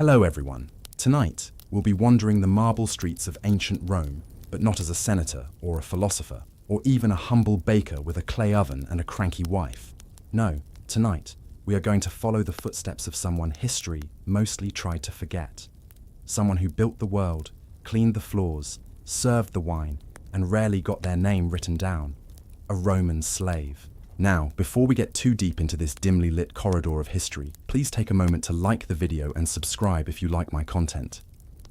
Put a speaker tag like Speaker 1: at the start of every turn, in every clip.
Speaker 1: Hello everyone. Tonight, we'll be wandering the marble streets of ancient Rome, but not as a senator or a philosopher, or even a humble baker with a clay oven and a cranky wife. No, tonight, we are going to follow the footsteps of someone history mostly tried to forget. Someone who built the world, cleaned the floors, served the wine, and rarely got their name written down. A Roman slave. Now, before we get too deep into this dimly lit corridor of history, please take a moment to like the video and subscribe if you like my content.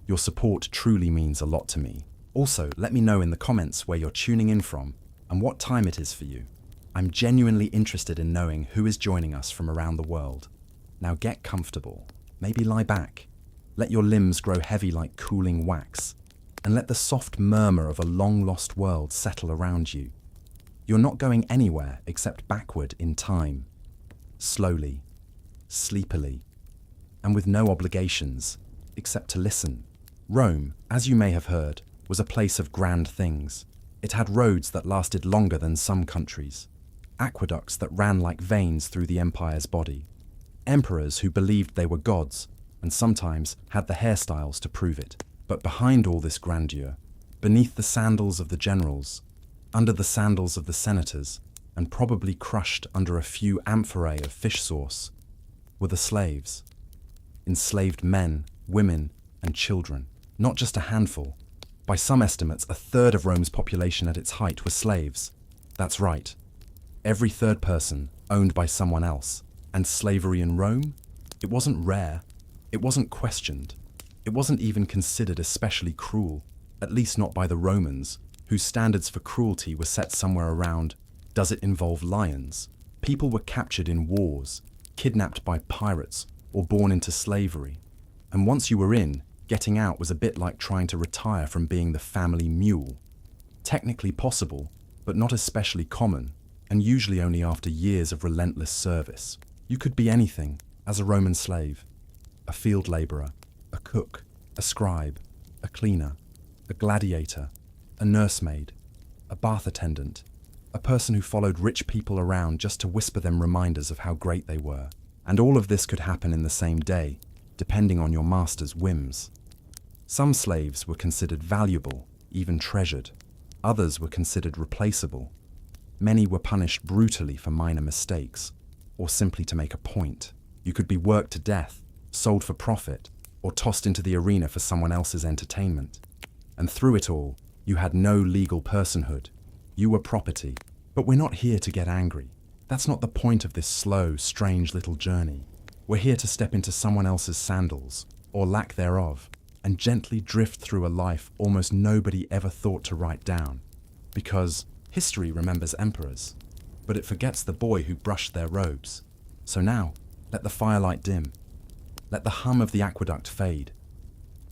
Speaker 1: Your support truly means a lot to me. Also, let me know in the comments where you're tuning in from and what time it is for you. I'm genuinely interested in knowing who is joining us from around the world. Now get comfortable, maybe lie back, let your limbs grow heavy like cooling wax, and let the soft murmur of a long-lost world settle around you. You're not going anywhere except backward in time, slowly, sleepily, and with no obligations except to listen. Rome, as you may have heard, was a place of grand things. It had roads that lasted longer than some countries, aqueducts that ran like veins through the empire's body, emperors who believed they were gods and sometimes had the hairstyles to prove it. But behind all this grandeur, beneath the sandals of the generals, under the sandals of the senators, and probably crushed under a few amphorae of fish sauce, were the slaves. Enslaved men, women, and children. Not just a handful. By some estimates, a third of Rome's population at its height were slaves. That's right. Every third person owned by someone else. And slavery in Rome? It wasn't rare. It wasn't questioned. It wasn't even considered especially cruel, at least not by the Romans, whose standards for cruelty were set somewhere around, does it involve lions? People were captured in wars, kidnapped by pirates, or born into slavery. And once you were in, getting out was a bit like trying to retire from being the family mule. Technically possible, but not especially common, and usually only after years of relentless service. You could be anything as a Roman slave: a field laborer, a cook, a scribe, a cleaner, a gladiator, a nursemaid, a bath attendant, a person who followed rich people around just to whisper them reminders of how great they were. And all of this could happen in the same day, depending on your master's whims. Some slaves were considered valuable, even treasured. Others were considered replaceable. Many were punished brutally for minor mistakes, or simply to make a point. You could be worked to death, sold for profit, or tossed into the arena for someone else's entertainment. And through it all, you had no legal personhood. You were property. But we're not here to get angry. That's not the point of this slow, strange little journey. We're here to step into someone else's sandals, or lack thereof, and gently drift through a life almost nobody ever thought to write down. Because history remembers emperors, but it forgets the boy who brushed their robes. So now, let the firelight dim. Let the hum of the aqueduct fade.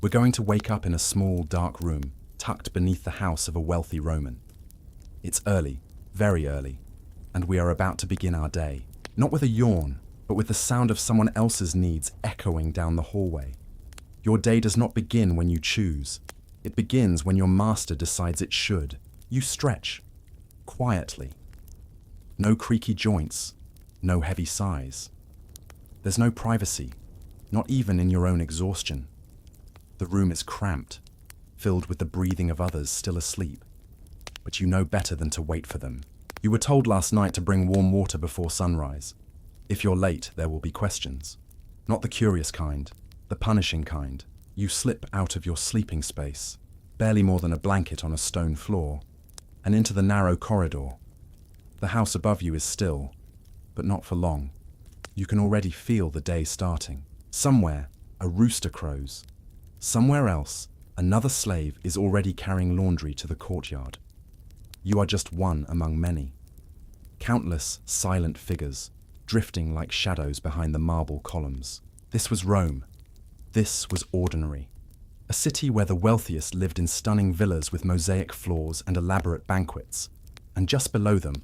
Speaker 1: We're going to wake up in a small, dark room, tucked beneath the house of a wealthy Roman. It's early, very early, and we are about to begin our day, not with a yawn, but with the sound of someone else's needs echoing down the hallway. Your day does not begin when you choose. It begins when your master decides it should. You stretch, quietly. No creaky joints, no heavy sighs. There's no privacy, not even in your own exhaustion. The room is cramped, filled with the breathing of others still asleep. But you know better than to wait for them. You were told last night to bring warm water before sunrise. If you're late, there will be questions. Not the curious kind, the punishing kind. You slip out of your sleeping space, barely more than a blanket on a stone floor, and into the narrow corridor. The house above you is still, but not for long. You can already feel the day starting. Somewhere, a rooster crows. Somewhere else, another slave is already carrying laundry to the courtyard. You are just one among many. Countless silent figures, drifting like shadows behind the marble columns. This was Rome. This was ordinary. A city where the wealthiest lived in stunning villas with mosaic floors and elaborate banquets. And just below them,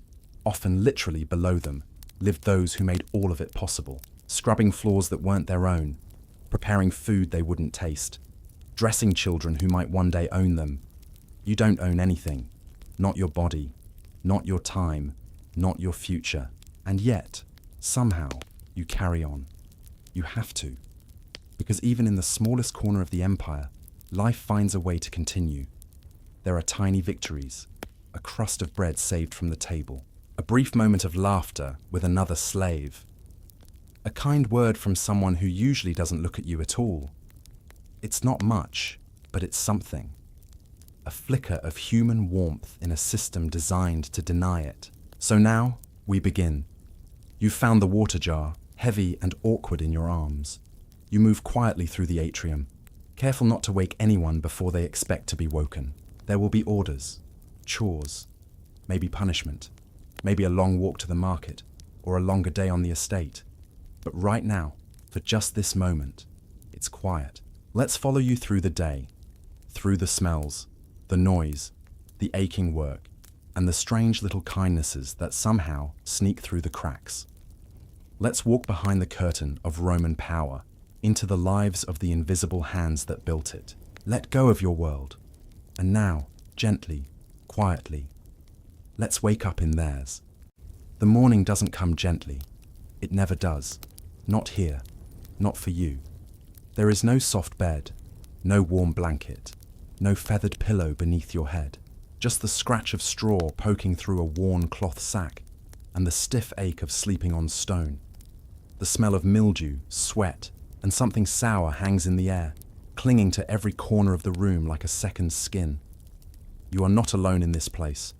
Speaker 1: often literally below them, lived those who made all of it possible. Scrubbing floors that weren't their own, preparing food they wouldn't taste, dressing children who might one day own them. You don't own anything. Not your body, not your time, not your future. And yet, somehow, you carry on. You have to. Because even in the smallest corner of the empire, life finds a way to continue. There are tiny victories, a crust of bread saved from the table, a brief moment of laughter with another slave, a kind word from someone who usually doesn't look at you at all. It's not much, but it's something. A flicker of human warmth in a system designed to deny it. So now, we begin. You've found the water jar, heavy and awkward in your arms. You move quietly through the atrium, careful not to wake anyone before they expect to be woken. There will be orders, chores, maybe punishment, maybe a long walk to the market, or a longer day on the estate. But right now, for just this moment, it's quiet. Let's follow you through the day, through the smells, the noise, the aching work, and the strange little kindnesses that somehow sneak through the cracks. Let's walk behind the curtain of Roman power into the lives of the invisible hands that built it. Let go of your world. And now, gently, quietly, let's wake up in theirs. The morning doesn't come gently. It never does. Not here. Not for you. There is no soft bed, no warm blanket, no feathered pillow beneath your head. Just the scratch of straw poking through a worn cloth sack and the stiff ache of sleeping on stone. The smell of mildew, sweat, and something sour hangs in the air, clinging to every corner of the room like a second skin. You are not alone in this place.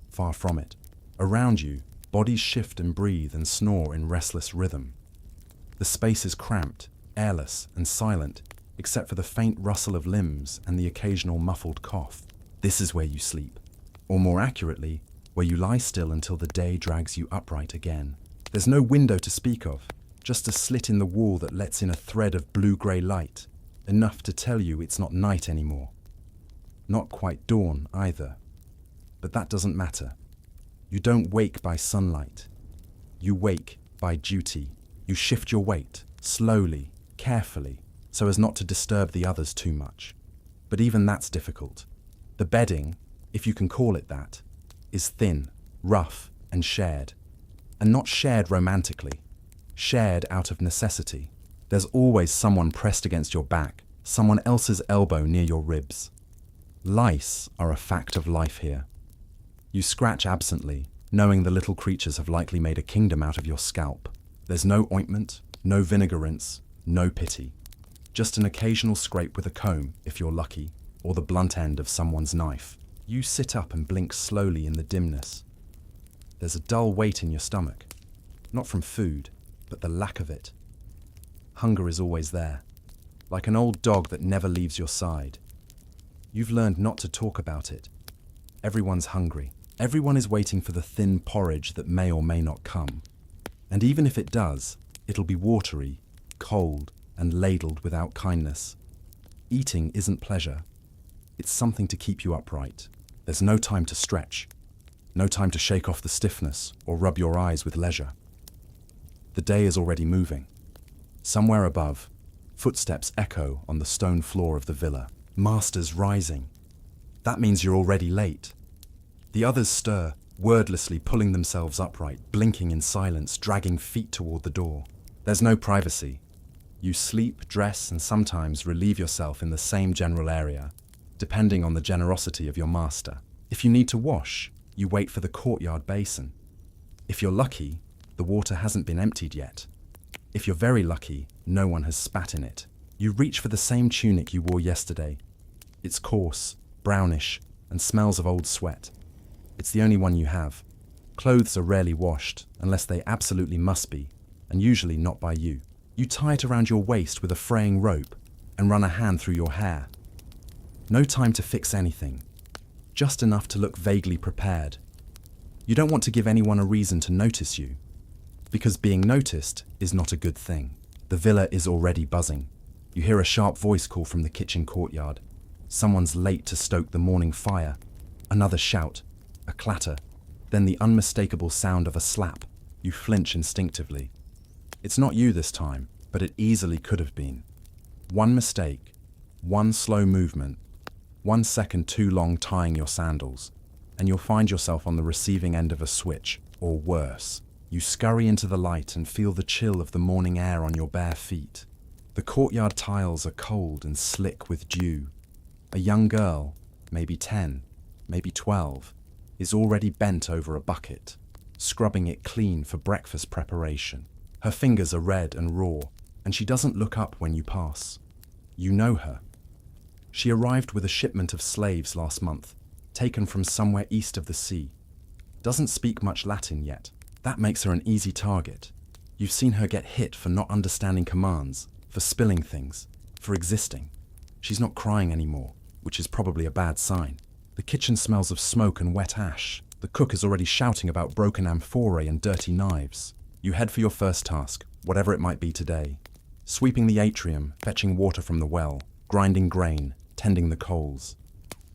Speaker 1: Far from it. Around you, bodies shift and breathe and snore in restless rhythm. The space is cramped, airless, and silent, except for the faint rustle of limbs and the occasional muffled cough. This is where you sleep. Or more accurately, where you lie still until the day drags you upright again. There's no window to speak of, just a slit in the wall that lets in a thread of blue-grey light, enough to tell you it's not night anymore. Not quite dawn either. But that doesn't matter. You don't wake by sunlight. You wake by duty. You shift your weight, slowly, carefully, so as not to disturb the others too much. But even that's difficult. The bedding, if you can call it that, is thin, rough, and shared. And not shared romantically. Shared out of necessity. There's always someone pressed against your back, someone else's elbow near your ribs. Lice are a fact of life here. You scratch absently, knowing the little creatures have likely made a kingdom out of your scalp. There's no ointment, no vinegar rinse, no pity. Just an occasional scrape with a comb, if you're lucky, or the blunt end of someone's knife. You sit up and blink slowly in the dimness. There's a dull weight in your stomach, not from food, but the lack of it. Hunger is always there, like an old dog that never leaves your side. You've learned not to talk about it. Everyone's hungry. Everyone is waiting for the thin porridge that may or may not come. And even if it does, it'll be watery, cold, and ladled without kindness. Eating isn't pleasure. It's something to keep you upright. There's no time to stretch. No time to shake off the stiffness or rub your eyes with leisure. The day is already moving. Somewhere above, footsteps echo on the stone floor of the villa. Masters rising. That means you're already late. The others stir, wordlessly pulling themselves upright, blinking in silence, dragging feet toward the door. There's no privacy. You sleep, dress, and sometimes relieve yourself in the same general area, depending on the generosity of your master. If you need to wash, you wait for the courtyard basin. If you're lucky, the water hasn't been emptied yet. If you're very lucky, no one has spat in it. You reach for the same tunic you wore yesterday. It's coarse, brownish, and smells of old sweat. It's the only one you have. Clothes are rarely washed, unless they absolutely must be, and usually not by you. You tie it around your waist with a fraying rope and run a hand through your hair. No time to fix anything, just enough to look vaguely prepared. You don't want to give anyone a reason to notice you, because being noticed is not a good thing. The villa is already buzzing. You hear a sharp voice call from the kitchen courtyard. Someone's late to stoke the morning fire. Another shout, a clatter, then the unmistakable sound of a slap. You flinch instinctively. It's not you this time, but it easily could have been. One mistake, one slow movement, 1 second too long tying your sandals, and you'll find yourself on the receiving end of a switch, or worse. You scurry into the light and feel the chill of the morning air on your bare feet. The courtyard tiles are cold and slick with dew. A young girl, maybe 10, maybe 12, is already bent over a bucket, scrubbing it clean for breakfast preparation. Her fingers are red and raw, and she doesn't look up when you pass. You know her. She arrived with a shipment of slaves last month, taken from somewhere east of the sea. Doesn't speak much Latin yet. That makes her an easy target. You've seen her get hit for not understanding commands, for spilling things, for existing. She's not crying anymore, which is probably a bad sign. The kitchen smells of smoke and wet ash. The cook is already shouting about broken amphorae and dirty knives. You head for your first task, whatever it might be today. Sweeping the atrium, fetching water from the well, grinding grain, tending the coals.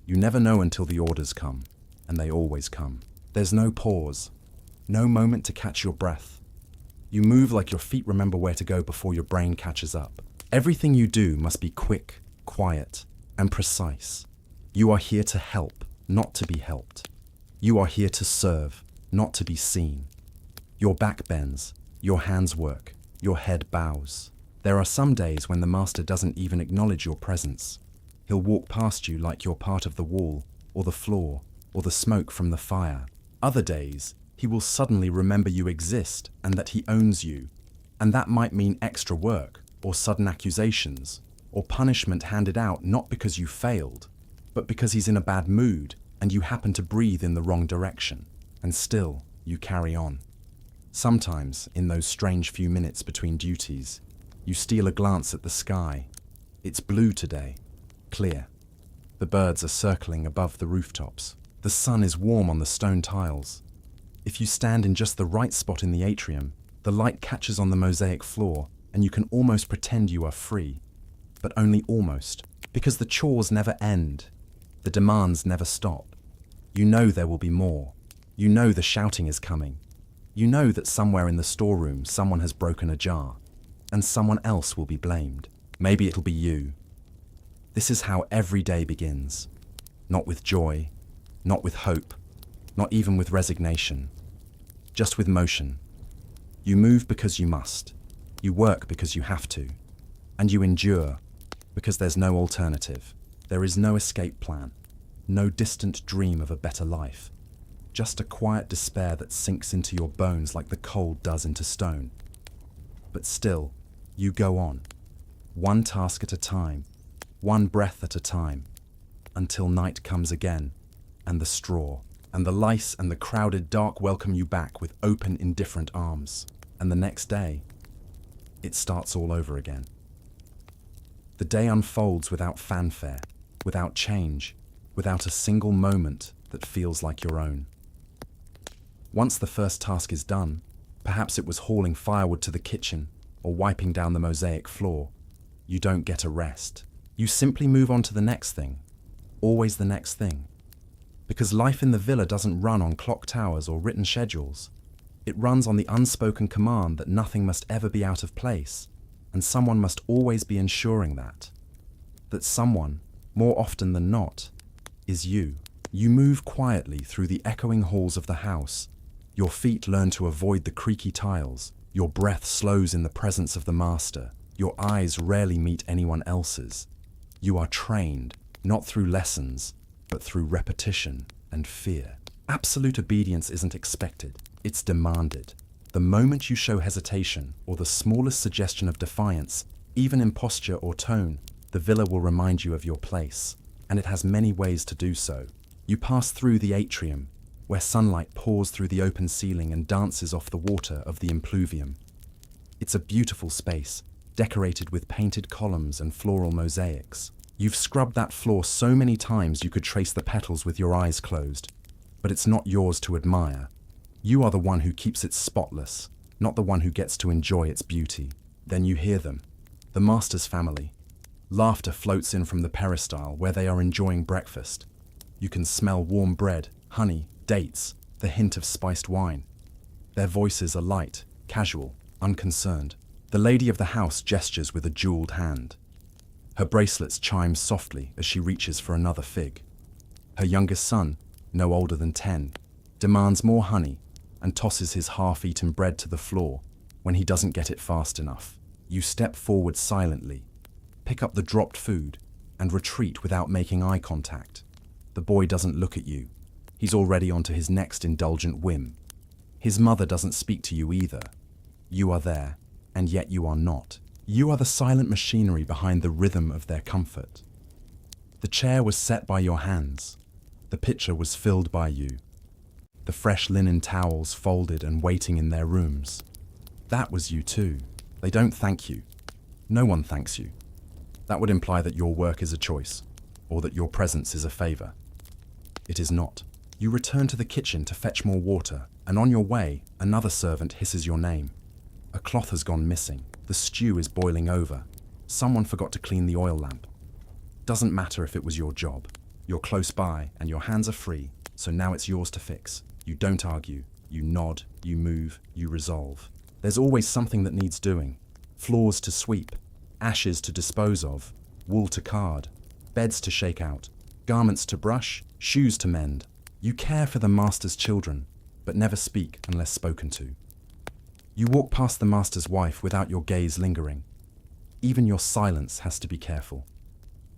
Speaker 1: You never know until the orders come, and they always come. There's no pause, no moment to catch your breath. You move like your feet remember where to go before your brain catches up. Everything you do must be quick, quiet, and precise. You are here to help, not to be helped. You are here to serve, not to be seen. Your back bends, your hands work, your head bows. There are some days when the master doesn't even acknowledge your presence. He'll walk past you like you're part of the wall, or the floor, or the smoke from the fire. Other days, he will suddenly remember you exist and that he owns you. And that might mean extra work, or sudden accusations, or punishment handed out not because you failed, but because he's in a bad mood and you happen to breathe in the wrong direction. And still, you carry on. Sometimes, in those strange few minutes between duties, you steal a glance at the sky. It's blue today, clear. The birds are circling above the rooftops. The sun is warm on the stone tiles. If you stand in just the right spot in the atrium, the light catches on the mosaic floor and you can almost pretend you are free. But only almost, because the chores never end. The demands never stop. You know there will be more. You know the shouting is coming. You know that somewhere in the storeroom someone has broken a jar, and someone else will be blamed. Maybe it'll be you. This is how every day begins. Not with joy, not with hope, not even with resignation. Just with motion. You move because you must. You work because you have to. And you endure because there's no alternative. There is no escape plan. No distant dream of a better life. Just a quiet despair that sinks into your bones like the cold does into stone. But still, you go on. One task at a time. One breath at a time. Until night comes again. And the straw. And the lice and the crowded dark welcome you back with open, indifferent arms. And the next day, it starts all over again. The day unfolds without fanfare, without change, without a single moment that feels like your own. Once the first task is done, perhaps it was hauling firewood to the kitchen or wiping down the mosaic floor, you don't get a rest. You simply move on to the next thing, always the next thing. Because life in the villa doesn't run on clock towers or written schedules. It runs on the unspoken command that nothing must ever be out of place, and someone must always be ensuring that. That someone, more often than not, is you. You move quietly through the echoing halls of the house. Your feet learn to avoid the creaky tiles. Your breath slows in the presence of the master. Your eyes rarely meet anyone else's. You are trained, not through lessons, but through repetition and fear. Absolute obedience isn't expected, it's demanded. The moment you show hesitation or the smallest suggestion of defiance, even in posture or tone, the villa will remind you of your place, and it has many ways to do so. You pass through the atrium, where sunlight pours through the open ceiling and dances off the water of the impluvium. It's a beautiful space, decorated with painted columns and floral mosaics. You've scrubbed that floor so many times you could trace the petals with your eyes closed. But it's not yours to admire. You are the one who keeps it spotless, not the one who gets to enjoy its beauty. Then you hear them, the master's family. Laughter floats in from the peristyle where they are enjoying breakfast. You can smell warm bread, honey, dates, the hint of spiced wine. Their voices are light, casual, unconcerned. The lady of the house gestures with a jeweled hand. Her bracelets chime softly as she reaches for another fig. Her youngest son, no older than 10, demands more honey and tosses his half-eaten bread to the floor when he doesn't get it fast enough. You step forward silently, pick up the dropped food, and retreat without making eye contact. The boy doesn't look at you. He's already on to his next indulgent whim. His mother doesn't speak to you either. You are there, and yet you are not. You are the silent machinery behind the rhythm of their comfort. The chair was set by your hands. The pitcher was filled by you. The fresh linen towels folded and waiting in their rooms. That was you too. They don't thank you. No one thanks you. That would imply that your work is a choice, or that your presence is a favor. It is not. You return to the kitchen to fetch more water, and on your way, another servant hisses your name. A cloth has gone missing. The stew is boiling over. Someone forgot to clean the oil lamp. Doesn't matter if it was your job. You're close by, and your hands are free, so now it's yours to fix. You don't argue. You nod, you move, you resolve. There's always something that needs doing. Floors to sweep, ashes to dispose of, wool to card, beds to shake out, garments to brush, shoes to mend. You care for the master's children, but never speak unless spoken to. You walk past the master's wife without your gaze lingering. Even your silence has to be careful.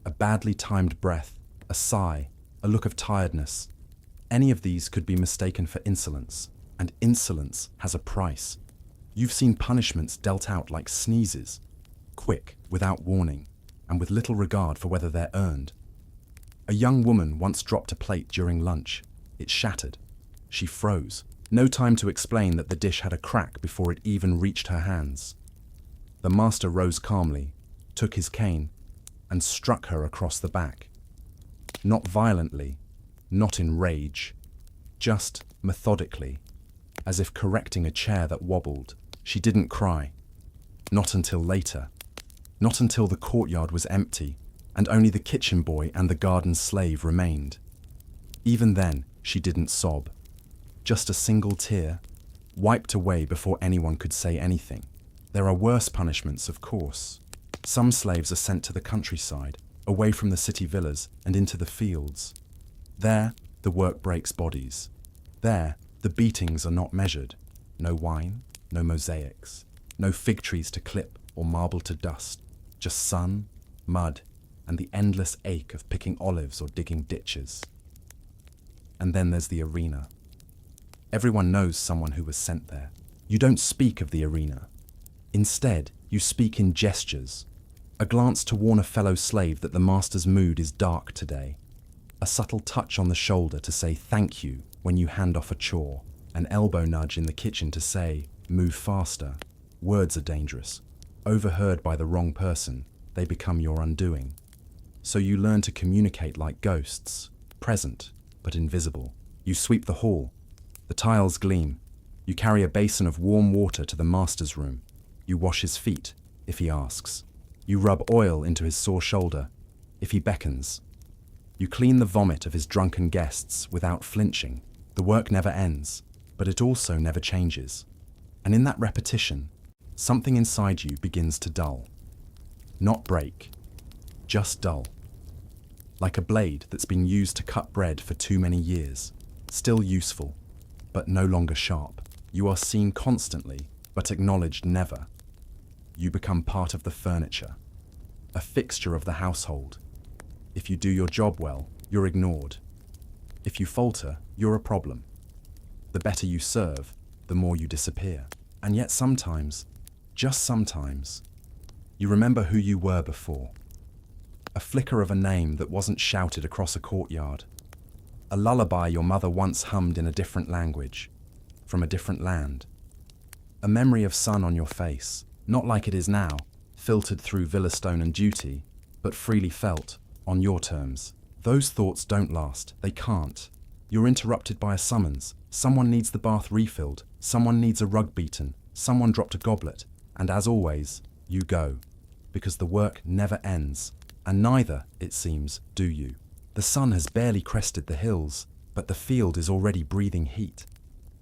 Speaker 1: A badly timed breath, a sigh, a look of tiredness. Any of these could be mistaken for insolence, and insolence has a price. You've seen punishments dealt out like sneezes, quick, without warning, and with little regard for whether they're earned. A young woman once dropped a plate during lunch. It shattered. She froze. No time to explain that the dish had a crack before it even reached her hands. The master rose calmly, took his cane, and struck her across the back. Not violently, not in rage, just methodically, as if correcting a chair that wobbled. She didn't cry. Not until later. Not until the courtyard was empty, and only the kitchen boy and the garden slave remained. Even then, she didn't sob. Just a single tear, wiped away before anyone could say anything. There are worse punishments, of course. Some slaves are sent to the countryside, away from the city villas and into the fields. There, the work breaks bodies. There, the beatings are not measured. No wine, no mosaics, no fig trees to clip or marble to dust. Just sun, mud, and the endless ache of picking olives or digging ditches. And then there's the arena. Everyone knows someone who was sent there. You don't speak of the arena. Instead, you speak in gestures. A glance to warn a fellow slave that the master's mood is dark today. A subtle touch on the shoulder to say thank you when you hand off a chore. An elbow nudge in the kitchen to say, move faster. Words are dangerous. Overheard by the wrong person, they become your undoing. So you learn to communicate like ghosts, present but invisible. You sweep the hall. The tiles gleam. You carry a basin of warm water to the master's room. You wash his feet, if he asks. You rub oil into his sore shoulder, if he beckons. You clean the vomit of his drunken guests without flinching. The work never ends, but it also never changes. And in that repetition, something inside you begins to dull. Not break, just dull. Like a blade that's been used to cut bread for too many years. Still useful, but no longer sharp. You are seen constantly, but acknowledged never. You become part of the furniture, a fixture of the household. If you do your job well, you're ignored. If you falter, you're a problem. The better you serve, the more you disappear. And yet sometimes, just sometimes, you remember who you were before. A flicker of a name that wasn't shouted across a courtyard. A lullaby your mother once hummed in a different language, from a different land. A memory of sun on your face, not like it is now, filtered through Villastone and duty, but freely felt, on your terms. Those thoughts don't last, they can't. You're interrupted by a summons. Someone needs the bath refilled, someone needs a rug beaten, someone dropped a goblet, and as always, you go. Because the work never ends, and neither, it seems, do you. The sun has barely crested the hills, but the field is already breathing heat.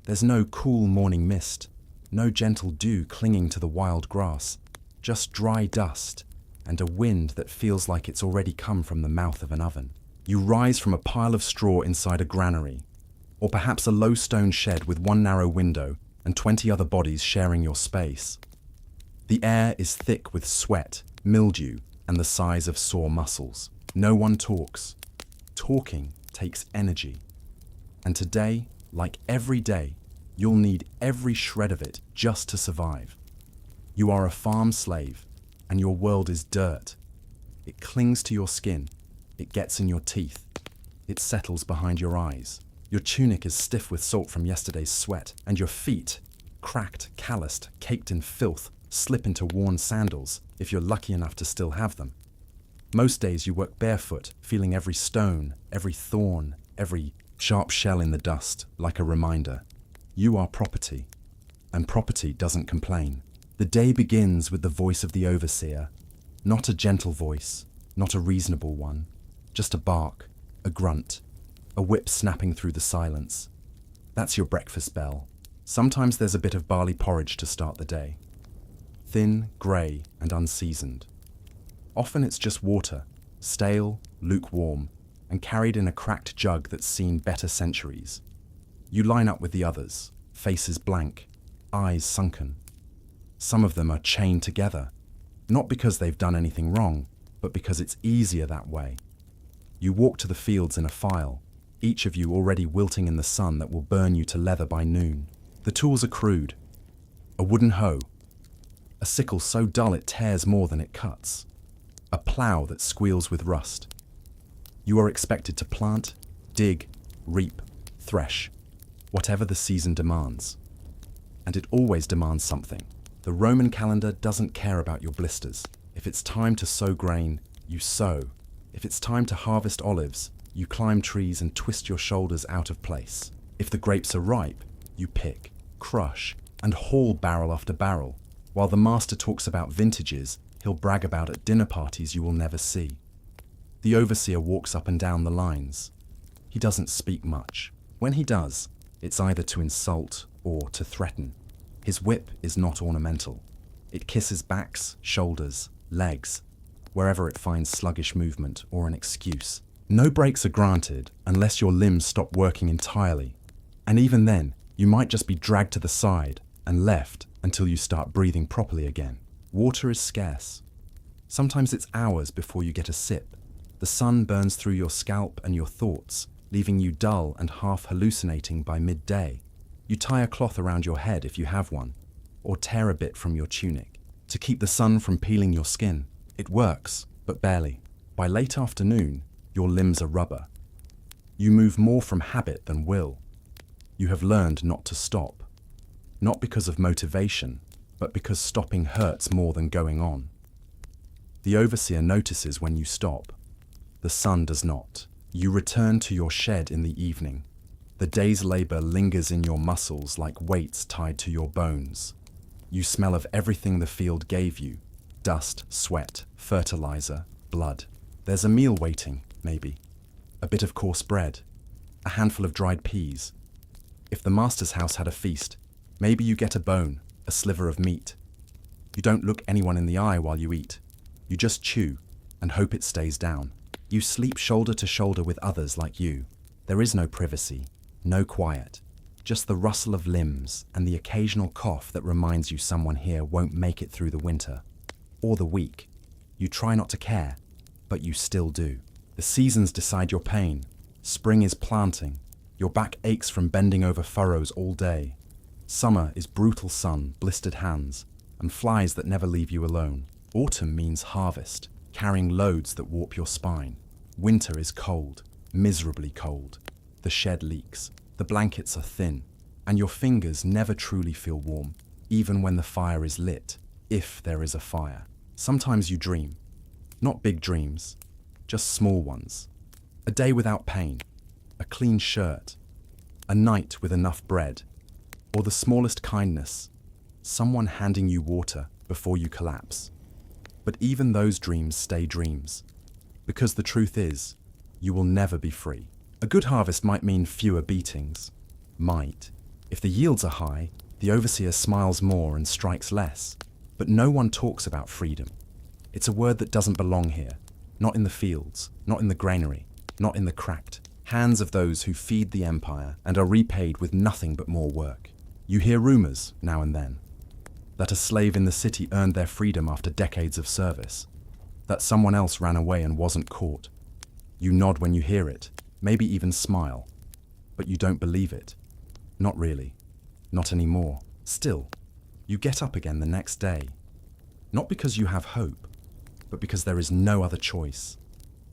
Speaker 1: There's no cool morning mist, no gentle dew clinging to the wild grass, just dry dust, and a wind that feels like it's already come from the mouth of an oven. You rise from a pile of straw inside a granary, or perhaps a low stone shed with one narrow window and 20 other bodies sharing your space. The air is thick with sweat, mildew, and the size of sore muscles. No one talks. Talking takes energy. And today, like every day, you'll need every shred of it just to survive. You are a farm slave, and your world is dirt. It clings to your skin. It gets in your teeth. It settles behind your eyes. Your tunic is stiff with salt from yesterday's sweat, and your feet, cracked, calloused, caked in filth, slip into worn sandals, if you're lucky enough to still have them. Most days you work barefoot, feeling every stone, every thorn, every sharp shell in the dust, like a reminder. You are property, and property doesn't complain. The day begins with the voice of the overseer, not a gentle voice, not a reasonable one, just a bark, a grunt, a whip snapping through the silence. That's your breakfast bell. Sometimes there's a bit of barley porridge to start the day. Thin, grey, and unseasoned. Often it's just water, stale, lukewarm, and carried in a cracked jug that's seen better centuries. You line up with the others, faces blank, eyes sunken. Some of them are chained together, not because they've done anything wrong, but because it's easier that way. You walk to the fields in a file, each of you already wilting in the sun that will burn you to leather by noon. The tools are crude. A wooden hoe, a sickle so dull it tears more than it cuts, a plough that squeals with rust. You are expected to plant, dig, reap, thresh, whatever the season demands. And it always demands something. The Roman calendar doesn't care about your blisters. If it's time to sow grain, you sow. If it's time to harvest olives, you climb trees and twist your shoulders out of place. If the grapes are ripe, you pick, crush, and haul barrel after barrel. While the master talks about vintages, he'll brag about at dinner parties you will never see. The overseer walks up and down the lines. He doesn't speak much. When he does, it's either to insult or to threaten. His whip is not ornamental. It kisses backs, shoulders, legs, wherever it finds sluggish movement or an excuse. No breaks are granted unless your limbs stop working entirely. And even then, you might just be dragged to the side and left until you start breathing properly again. Water is scarce. Sometimes it's hours before you get a sip. The sun burns through your scalp and your thoughts, leaving you dull and half hallucinating by midday. You tie a cloth around your head if you have one, or tear a bit from your tunic to keep the sun from peeling your skin. It works, but barely. By late afternoon, your limbs are rubber. You move more from habit than will. You have learned not to stop, not because of motivation, but because stopping hurts more than going on. The overseer notices when you stop. The sun does not. You return to your shed in the evening. The day's labor lingers in your muscles like weights tied to your bones. You smell of everything the field gave you: dust, sweat, fertilizer, blood. There's a meal waiting, maybe. A bit of coarse bread, a handful of dried peas. If the master's house had a feast, maybe you get a bone, a sliver of meat. You don't look anyone in the eye while you eat. You just chew and hope it stays down. You sleep shoulder to shoulder with others like you. There is no privacy, no quiet, just the rustle of limbs and the occasional cough that reminds you someone here won't make it through the winter or the week. You try not to care, but you still do. The seasons decide your pain. Spring is planting. Your back aches from bending over furrows all day. Summer is brutal sun, blistered hands, and flies that never leave you alone. Autumn means harvest, carrying loads that warp your spine. Winter is cold, miserably cold. The shed leaks, the blankets are thin, and your fingers never truly feel warm, even when the fire is lit, if there is a fire. Sometimes you dream. Not big dreams, just small ones. A day without pain, a clean shirt, a night with enough bread, or the smallest kindness, someone handing you water before you collapse. But even those dreams stay dreams, because the truth is, you will never be free. A good harvest might mean fewer beatings. Might. If the yields are high, the overseer smiles more and strikes less. But no one talks about freedom. It's a word that doesn't belong here. Not in the fields, not in the granary, not in the cracked hands of those who feed the empire and are repaid with nothing but more work. You hear rumors now and then. That a slave in the city earned their freedom after decades of service. That someone else ran away and wasn't caught. You nod when you hear it, maybe even smile. But you don't believe it. Not really. Not anymore. Still, you get up again the next day. Not because you have hope, but because there is no other choice.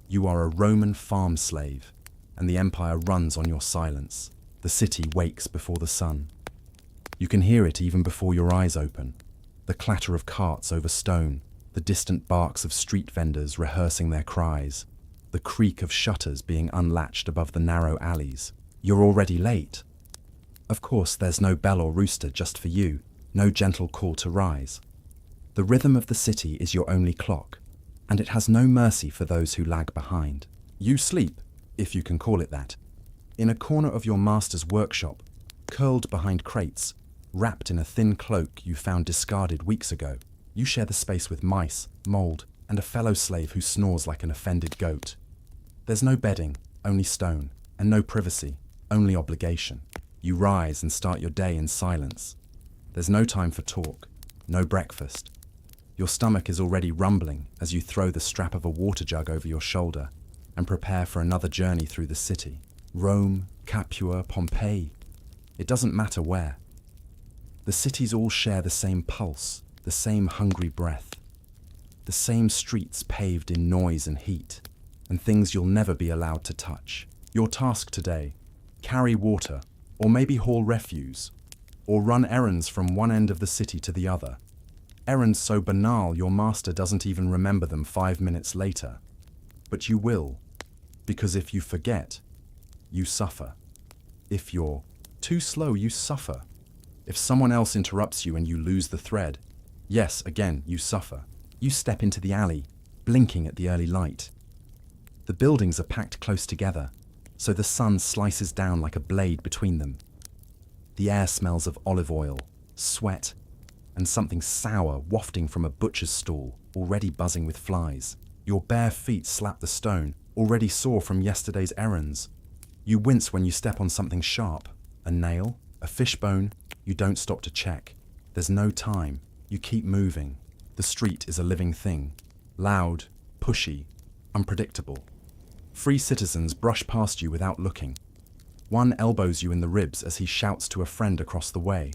Speaker 1: You are a Roman farm slave, and the empire runs on your silence. The city wakes before the sun. You can hear it even before your eyes open. The clatter of carts over stone, the distant barks of street vendors rehearsing their cries, the creak of shutters being unlatched above the narrow alleys. You're already late. Of course, there's no bell or rooster just for you, no gentle call to rise. The rhythm of the city is your only clock, and it has no mercy for those who lag behind. You sleep, if you can call it that, in a corner of your master's workshop, curled behind crates, wrapped in a thin cloak you found discarded weeks ago. You share the space with mice, mold, and a fellow slave who snores like an offended goat. There's no bedding, only stone, and no privacy, only obligation. You rise and start your day in silence. There's no time for talk, no breakfast. Your stomach is already rumbling as you throw the strap of a water jug over your shoulder and prepare for another journey through the city. Rome, Capua, Pompeii. It doesn't matter where. The cities all share the same pulse, the same hungry breath, the same streets paved in noise and heat, and things you'll never be allowed to touch. Your task today, carry water, or maybe haul refuse, or run errands from one end of the city to the other. Errands so banal your master doesn't even remember them 5 minutes later. But you will, because if you forget, you suffer. If you're too slow, you suffer. If someone else interrupts you and you lose the thread, yes, again, you suffer. You step into the alley, blinking at the early light. The buildings are packed close together, so the sun slices down like a blade between them. The air smells of olive oil, sweat, and something sour wafting from a butcher's stall, already buzzing with flies. Your bare feet slap the stone, already sore from yesterday's errands. You wince when you step on something sharp, a nail, a fishbone. You don't stop to check. There's no time. You keep moving. The street is a living thing, loud, pushy, unpredictable. Free citizens brush past you without looking. One elbows you in the ribs as he shouts to a friend across the way.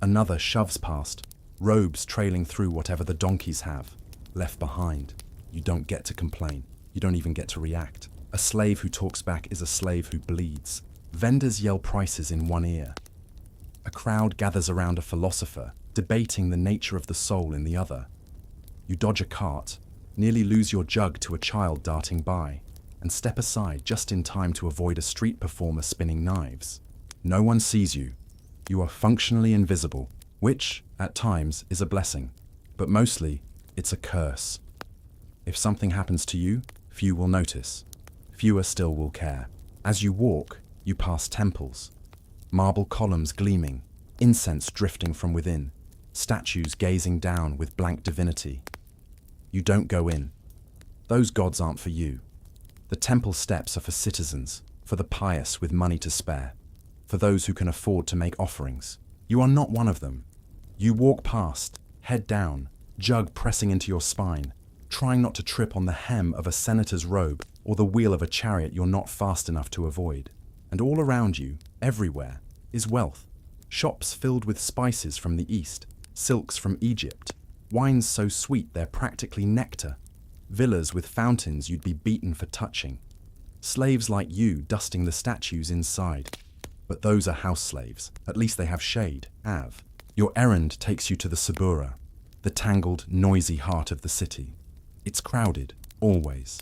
Speaker 1: Another shoves past, robes trailing through whatever the donkeys have, left behind. You don't get to complain. You don't even get to react. A slave who talks back is a slave who bleeds. Vendors yell prices in one ear. A crowd gathers around a philosopher, debating the nature of the soul in the other. You dodge a cart, nearly lose your jug to a child darting by, and step aside just in time to avoid a street performer spinning knives. No one sees you. You are functionally invisible, which, at times, is a blessing, but mostly, it's a curse. If something happens to you, few will notice. Fewer still will care. As you walk, you pass temples. Marble columns gleaming, incense drifting from within, statues gazing down with blank divinity. You don't go in. Those gods aren't for you. The temple steps are for citizens, for the pious with money to spare, for those who can afford to make offerings. You are not one of them. You walk past, head down, jug pressing into your spine, trying not to trip on the hem of a senator's robe or the wheel of a chariot you're not fast enough to avoid. And all around you, everywhere, is wealth. Shops filled with spices from the East, silks from Egypt, wines so sweet they're practically nectar, villas with fountains you'd be beaten for touching, slaves like you dusting the statues inside. But those are house slaves. At least they have shade, have. Your errand takes you to the Subura, the tangled, noisy heart of the city. It's crowded, always.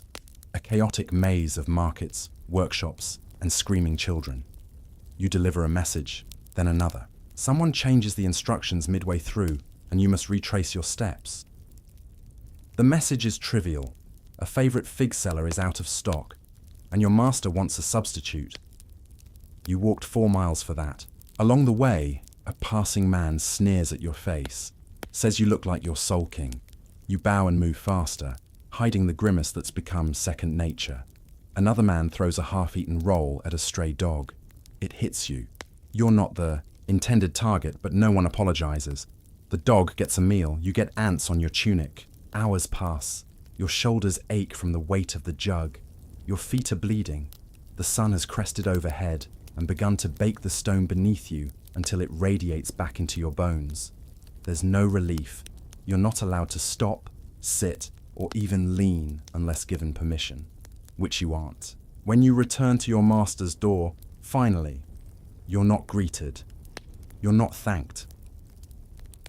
Speaker 1: A chaotic maze of markets, workshops, and screaming children. You deliver a message, then another. Someone changes the instructions midway through, and you must retrace your steps. The message is trivial. A favorite fig seller is out of stock, and your master wants a substitute. You walked 4 miles for that. Along the way, a passing man sneers at your face, says you look like you're sulking. You bow and move faster, hiding the grimace that's become second nature. Another man throws a half-eaten roll at a stray dog. It hits you. You're not the intended target, but no one apologizes. The dog gets a meal, you get ants on your tunic. Hours pass. Your shoulders ache from the weight of the jug. Your feet are bleeding. The sun has crested overhead and begun to bake the stone beneath you until it radiates back into your bones. There's no relief. You're not allowed to stop, sit, or even lean unless given permission, which you aren't. When you return to your master's door, finally, you're not greeted. You're not thanked.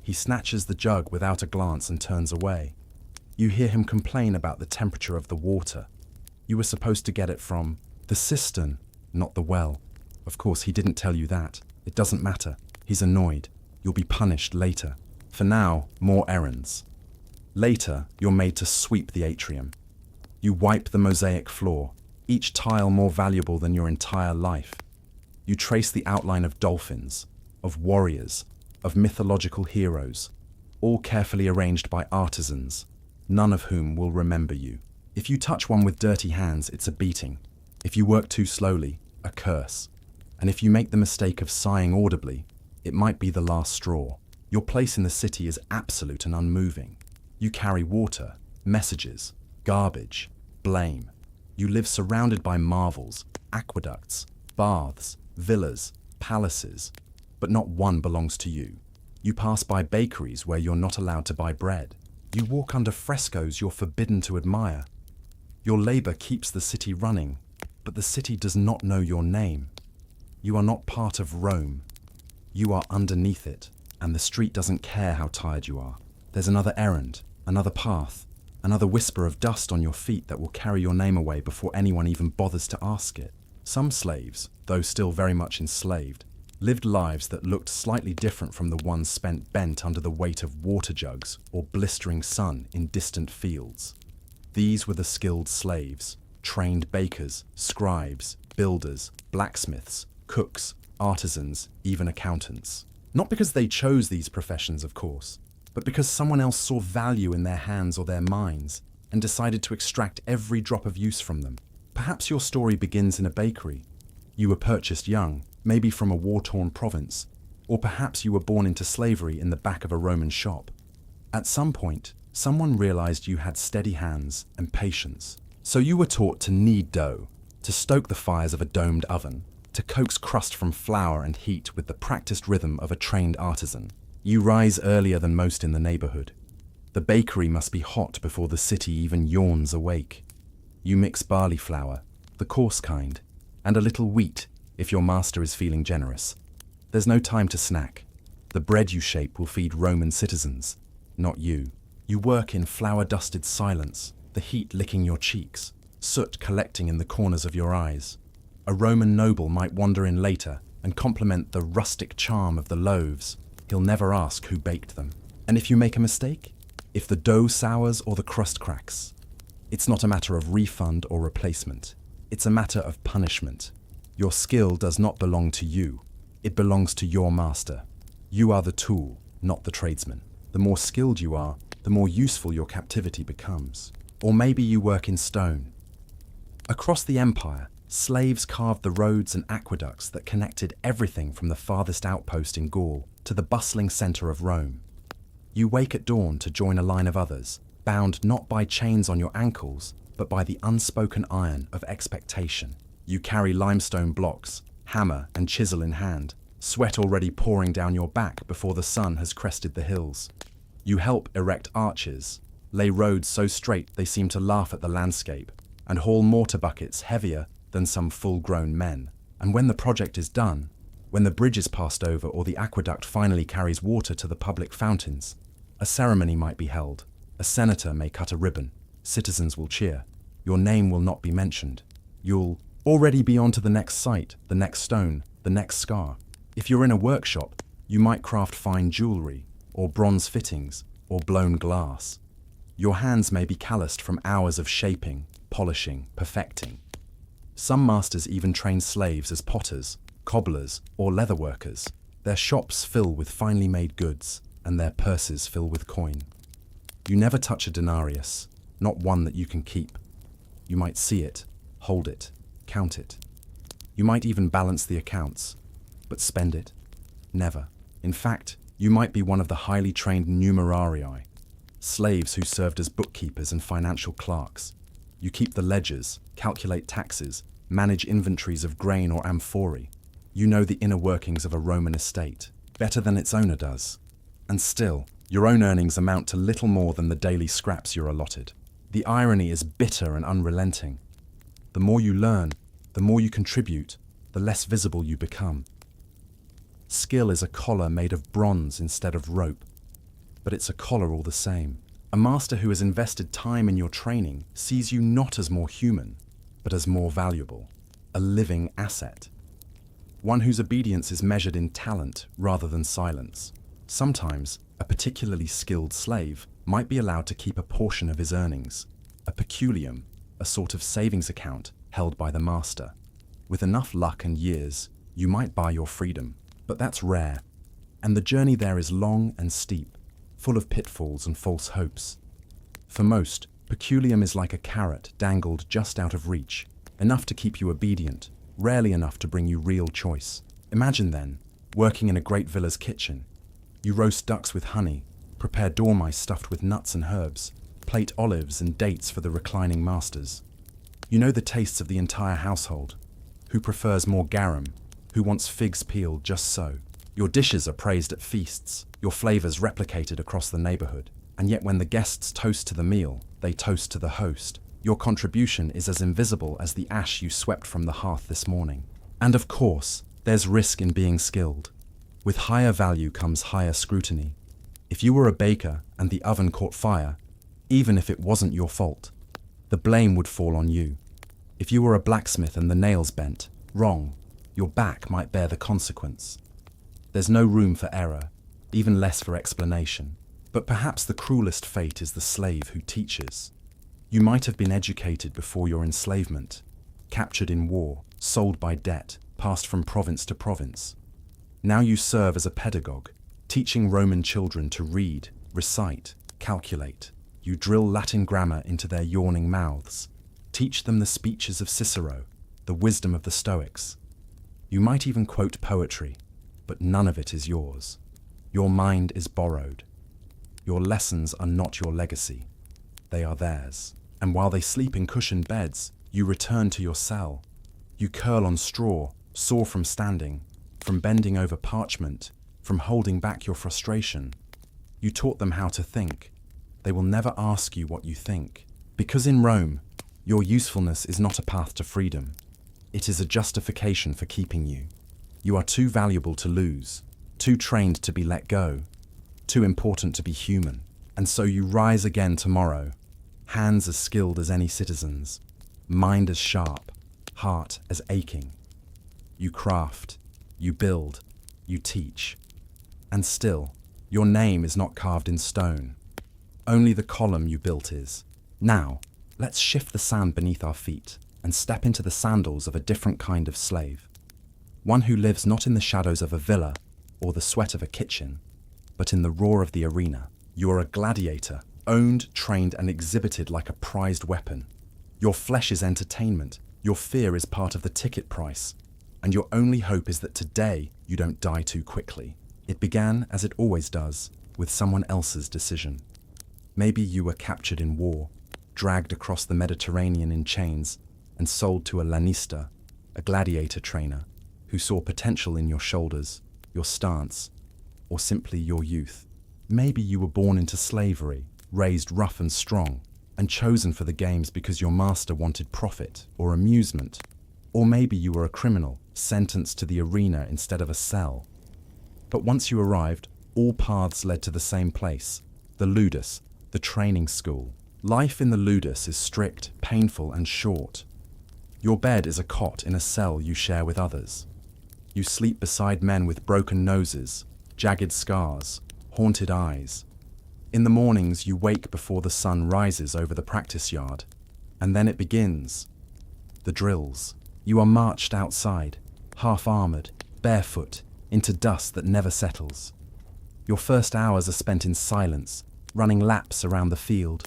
Speaker 1: He snatches the jug without a glance and turns away. You hear him complain about the temperature of the water. You were supposed to get it from the cistern, not the well. Of course, he didn't tell you that. It doesn't matter. He's annoyed. You'll be punished later. For now, more errands. Later, you're made to sweep the atrium. You wipe the mosaic floor, each tile more valuable than your entire life. You trace the outline of dolphins, of warriors, of mythological heroes, all carefully arranged by artisans, none of whom will remember you. If you touch one with dirty hands, it's a beating. If you work too slowly, a curse. And if you make the mistake of sighing audibly, it might be the last straw. Your place in the city is absolute and unmoving. You carry water, messages, garbage, blame. You live surrounded by marvels, aqueducts, baths, villas, palaces, but not one belongs to you. You pass by bakeries where you're not allowed to buy bread. You walk under frescoes you're forbidden to admire. Your labor keeps the city running, but the city does not know your name. You are not part of Rome. You are underneath it, and the street doesn't care how tired you are. There's another errand, another path, another whisper of dust on your feet that will carry your name away before anyone even bothers to ask it. Some slaves, though still very much enslaved, lived lives that looked slightly different from the ones spent bent under the weight of water jugs or blistering sun in distant fields. These were the skilled slaves, trained bakers, scribes, builders, blacksmiths, cooks, artisans, even accountants. Not because they chose these professions, of course, but because someone else saw value in their hands or their minds and decided to extract every drop of use from them. Perhaps your story begins in a bakery. You were purchased young, maybe from a war-torn province, or perhaps you were born into slavery in the back of a Roman shop. At some point, someone realized you had steady hands and patience. So you were taught to knead dough, to stoke the fires of a domed oven, to coax crust from flour and heat with the practiced rhythm of a trained artisan. You rise earlier than most in the neighborhood. The bakery must be hot before the city even yawns awake. You mix barley flour, the coarse kind, and a little wheat if your master is feeling generous. There's no time to snack. The bread you shape will feed Roman citizens, not you. You work in flour-dusted silence, the heat licking your cheeks, soot collecting in the corners of your eyes. A Roman noble might wander in later and compliment the rustic charm of the loaves. He'll never ask who baked them. And if you make a mistake, if the dough sours or the crust cracks, it's not a matter of refund or replacement. It's a matter of punishment. Your skill does not belong to you. It belongs to your master. You are the tool, not the tradesman. The more skilled you are, the more useful your captivity becomes. Or maybe you work in stone. Across the empire, slaves carved the roads and aqueducts that connected everything from the farthest outpost in Gaul to the bustling center of Rome. You wake at dawn to join a line of others, bound not by chains on your ankles, but by the unspoken iron of expectation. You carry limestone blocks, hammer and chisel in hand, sweat already pouring down your back before the sun has crested the hills. You help erect arches, lay roads so straight they seem to laugh at the landscape, and haul mortar buckets heavier than some full-grown men. And when the project is done, when the bridge is passed over or the aqueduct finally carries water to the public fountains, a ceremony might be held. A senator may cut a ribbon. Citizens will cheer. Your name will not be mentioned. You'll already be on to the next site, the next stone, the next scar. If you're in a workshop, you might craft fine jewelry, or bronze fittings, or blown glass. Your hands may be calloused from hours of shaping, polishing, perfecting. Some masters even train slaves as potters, cobblers, or leatherworkers. Their shops fill with finely made goods, and their purses fill with coin. You never touch a denarius, not one that you can keep. You might see it, hold it, count it. You might even balance the accounts, but spend it? Never. In fact, You might be one of the highly trained numerarii, slaves who served as bookkeepers and financial clerks. You keep the ledgers, calculate taxes, manage inventories of grain or amphorae. You know the inner workings of a Roman estate, better than its owner does. And still, your own earnings amount to little more than the daily scraps you're allotted. The irony is bitter and unrelenting. The more you learn, the more you contribute, the less visible you become. Skill is a collar made of bronze instead of rope, but it's a collar all the same. A master who has invested time in your training sees you not as more human, but as more valuable, a living asset. One whose obedience is measured in talent rather than silence. Sometimes, a particularly skilled slave might be allowed to keep a portion of his earnings, a peculium, a sort of savings account held by the master. With enough luck and years, you might buy your freedom, but that's rare, and the journey there is long and steep, full of pitfalls and false hopes. For most, peculium is like a carrot dangled just out of reach, enough to keep you obedient, rarely enough to bring you real choice. Imagine then, working in a great villa's kitchen. You roast ducks with honey, prepare dormice stuffed with nuts and herbs, plate olives and dates for the reclining masters. You know the tastes of the entire household. Who prefers more garum? Who wants figs peeled just so? Your dishes are praised at feasts, your flavors replicated across the neighborhood. And yet when the guests toast to the meal, they toast to the host. Your contribution is as invisible as the ash you swept from the hearth this morning. And of course, there's risk in being skilled. With higher value comes higher scrutiny. If you were a baker and the oven caught fire, even if it wasn't your fault, the blame would fall on you. If you were a blacksmith and the nails bent, wrong, your back might bear the consequence. There's no room for error, even less for explanation. But perhaps the cruelest fate is the slave who teaches. You might have been educated before your enslavement, captured in war, sold by debt, passed from province to province. Now you serve as a pedagogue, teaching Roman children to read, recite, calculate. You drill Latin grammar into their yawning mouths. Teach them the speeches of Cicero, the wisdom of the Stoics. You might even quote poetry, but none of it is yours. Your mind is borrowed. Your lessons are not your legacy. They are theirs. And while they sleep in cushioned beds, you return to your cell. You curl on straw, sore from standing, from bending over parchment, from holding back your frustration. You taught them how to think. They will never ask you what you think. Because in Rome, your usefulness is not a path to freedom. It is a justification for keeping you. You are too valuable to lose, too trained to be let go, too important to be human. And so you rise again tomorrow, hands as skilled as any citizen's, mind as sharp, heart as aching. You craft, you build, you teach. And still, your name is not carved in stone. Only the column you built is. Now, let's shift the sand beneath our feet and step into the sandals of a different kind of slave. One who lives not in the shadows of a villa or the sweat of a kitchen, but in the roar of the arena. You are a gladiator, owned, trained, and exhibited like a prized weapon. Your flesh is entertainment, your fear is part of the ticket price, and your only hope is that today you don't die too quickly. It began, as it always does, with someone else's decision. Maybe you were captured in war, dragged across the Mediterranean in chains, and sold to a lanista, a gladiator trainer, who saw potential in your shoulders, your stance, or simply your youth. Maybe you were born into slavery, raised rough and strong, and chosen for the games because your master wanted profit or amusement. Or maybe you were a criminal, sentenced to the arena instead of a cell. But once you arrived, all paths led to the same place, the ludus, the training school. Life in the ludus is strict, painful, and short. Your bed is a cot in a cell you share with others. You sleep beside men with broken noses, jagged scars, haunted eyes. In the mornings you wake before the sun rises over the practice yard, and then it begins. The drills. You are marched outside, half-armored, barefoot, into dust that never settles. Your first hours are spent in silence, running laps around the field,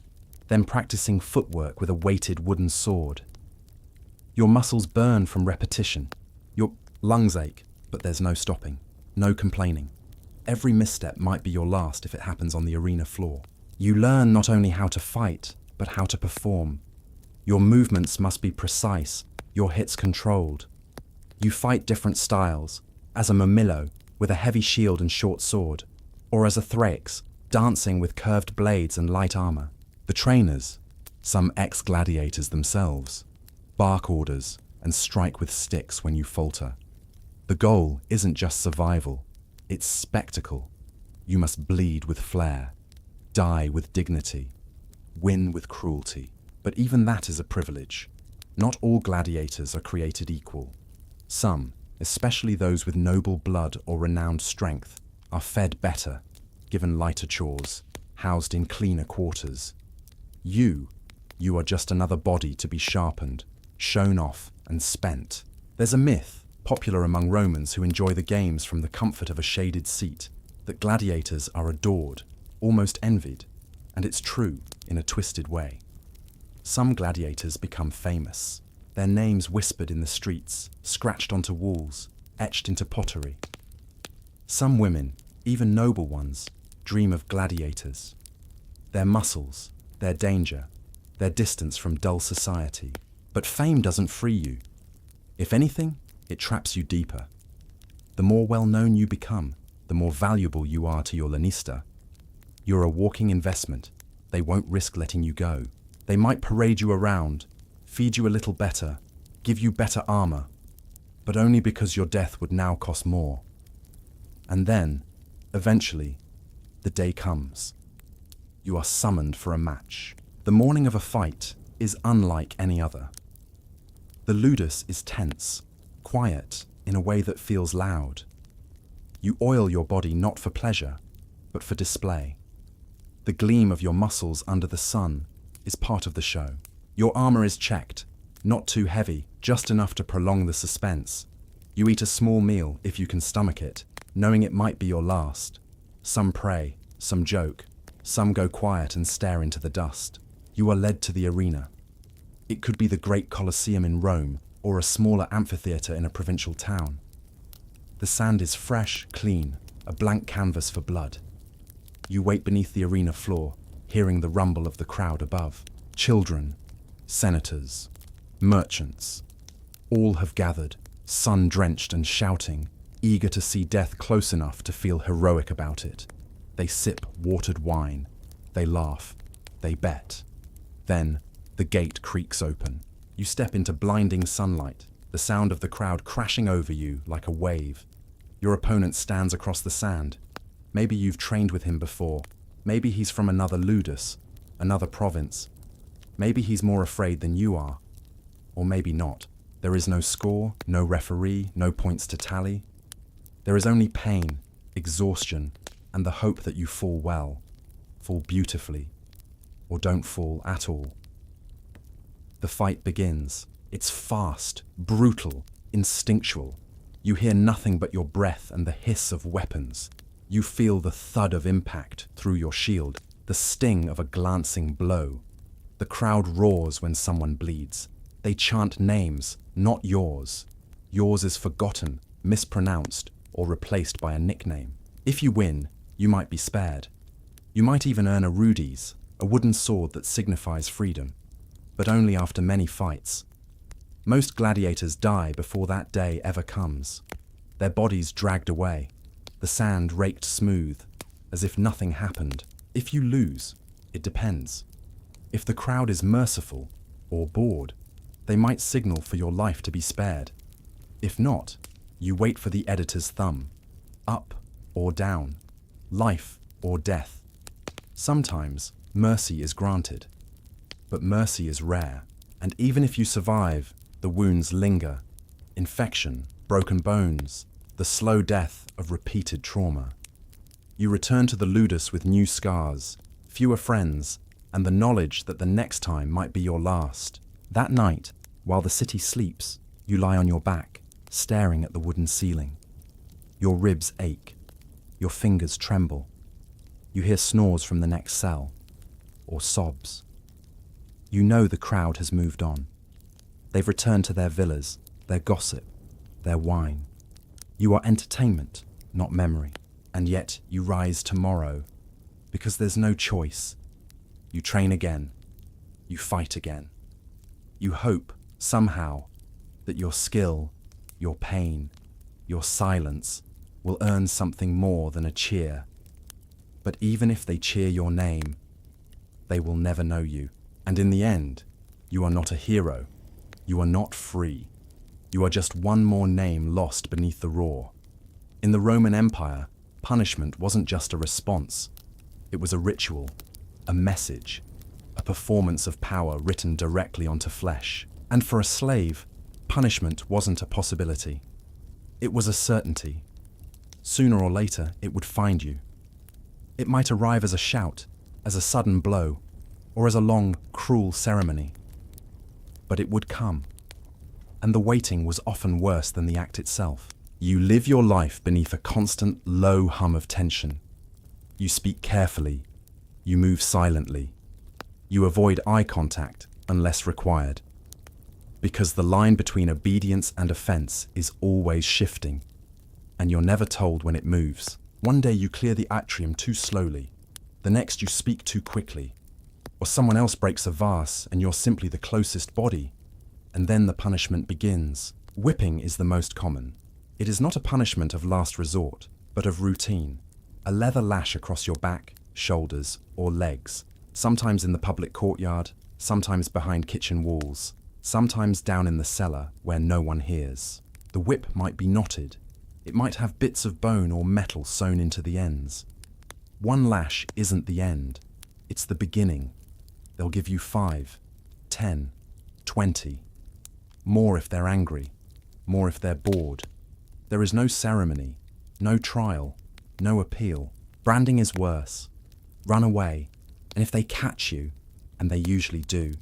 Speaker 1: then practicing footwork with a weighted wooden sword. Your muscles burn from repetition. Your lungs ache, but there's no stopping, no complaining. Every misstep might be your last if it happens on the arena floor. You learn not only how to fight, but how to perform. Your movements must be precise, your hits controlled. You fight different styles, as a Murmillo with a heavy shield and short sword, or as a Thrax, dancing with curved blades and light armor. The trainers, some ex-gladiators themselves, bark orders and strike with sticks when you falter. The goal isn't just survival, it's spectacle. You must bleed with flair, die with dignity, win with cruelty. But even that is a privilege. Not all gladiators are created equal. Some, especially those with noble blood or renowned strength, are fed better, given lighter chores, housed in cleaner quarters. You are just another body to be sharpened, shown off, and spent. There's a myth, popular among Romans who enjoy the games from the comfort of a shaded seat, that gladiators are adored, almost envied, and it's true in a twisted way. Some gladiators become famous, their names whispered in the streets, scratched onto walls, etched into pottery. Some women, even noble ones, dream of gladiators. Their muscles, their danger, their distance from dull society. But fame doesn't free you. If anything, it traps you deeper. The more well-known you become, the more valuable you are to your lanista. You're a walking investment. They won't risk letting you go. They might parade you around, feed you a little better, give you better armor, but only because your death would now cost more. And then, eventually, the day comes. You are summoned for a match. The morning of a fight is unlike any other. The ludus is tense, quiet in a way that feels loud. You oil your body not for pleasure, but for display. The gleam of your muscles under the sun is part of the show. Your armor is checked, not too heavy, just enough to prolong the suspense. You eat a small meal if you can stomach it, knowing it might be your last. Some pray, some joke, some go quiet and stare into the dust. You are led to the arena. It could be the great Colosseum in Rome or a smaller amphitheater in a provincial town. The sand is fresh, clean, a blank canvas for blood. You wait beneath the arena floor, hearing the rumble of the crowd above. Children, senators, merchants, all have gathered, sun-drenched and shouting, eager to see death close enough to feel heroic about it. They sip watered wine, they laugh, they bet. Then, the gate creaks open. You step into blinding sunlight, the sound of the crowd crashing over you like a wave. Your opponent stands across the sand. Maybe you've trained with him before. Maybe he's from another ludus, another province. Maybe he's more afraid than you are. Or maybe not. There is no score, no referee, no points to tally. There is only pain, exhaustion, and the hope that you fall well, fall beautifully, or don't fall at all. The fight begins. It's fast, brutal, instinctual. You hear nothing but your breath and the hiss of weapons. You feel the thud of impact through your shield, the sting of a glancing blow. The crowd roars when someone bleeds. They chant names, not yours. Yours is forgotten, mispronounced, or replaced by a nickname. If you win, you might be spared. You might even earn a rudis, a wooden sword that signifies freedom, but only after many fights. Most gladiators die before that day ever comes. Their bodies dragged away, the sand raked smooth, as if nothing happened. If you lose, it depends. If the crowd is merciful or bored, they might signal for your life to be spared. If not, you wait for the editor's thumb, up or down, life or death. Sometimes mercy is granted, but mercy is rare, and even if you survive, the wounds linger. Infection, broken bones, the slow death of repeated trauma. You return to the ludus with new scars, fewer friends, and the knowledge that the next time might be your last. That night, while the city sleeps, you lie on your back, staring at the wooden ceiling. Your ribs ache, your fingers tremble. You hear snores from the next cell, or sobs. You know the crowd has moved on. They've returned to their villas, their gossip, their wine. You are entertainment, not memory. And yet you rise tomorrow, because there's no choice. You train again. You fight again. You hope, somehow, that your skill, your pain, your silence will earn something more than a cheer. But even if they cheer your name, they will never know you. And in the end, you are not a hero. You are not free. You are just one more name lost beneath the roar. In the Roman Empire, punishment wasn't just a response. It was a ritual, a message, a performance of power written directly onto flesh. And for a slave, punishment wasn't a possibility. It was a certainty. Sooner or later, it would find you. It might arrive as a shout, as a sudden blow, or as a long, cruel ceremony. But it would come. And the waiting was often worse than the act itself. You live your life beneath a constant, low hum of tension. You speak carefully. You move silently. You avoid eye contact unless required. Because the line between obedience and offense is always shifting, and you're never told when it moves. One day you clear the atrium too slowly, the next you speak too quickly, or someone else breaks a vase and you're simply the closest body, and then the punishment begins. Whipping is the most common. It is not a punishment of last resort, but of routine. A leather lash across your back, shoulders, or legs, sometimes in the public courtyard, sometimes behind kitchen walls, sometimes down in the cellar where no one hears. The whip might be knotted. It might have bits of bone or metal sewn into the ends. One lash isn't the end. It's the beginning. They'll give you 5, 10, 20. More if they're angry. More if they're bored. There is no ceremony, no trial, no appeal. Branding is worse. Run away. And if they catch you, and they usually do,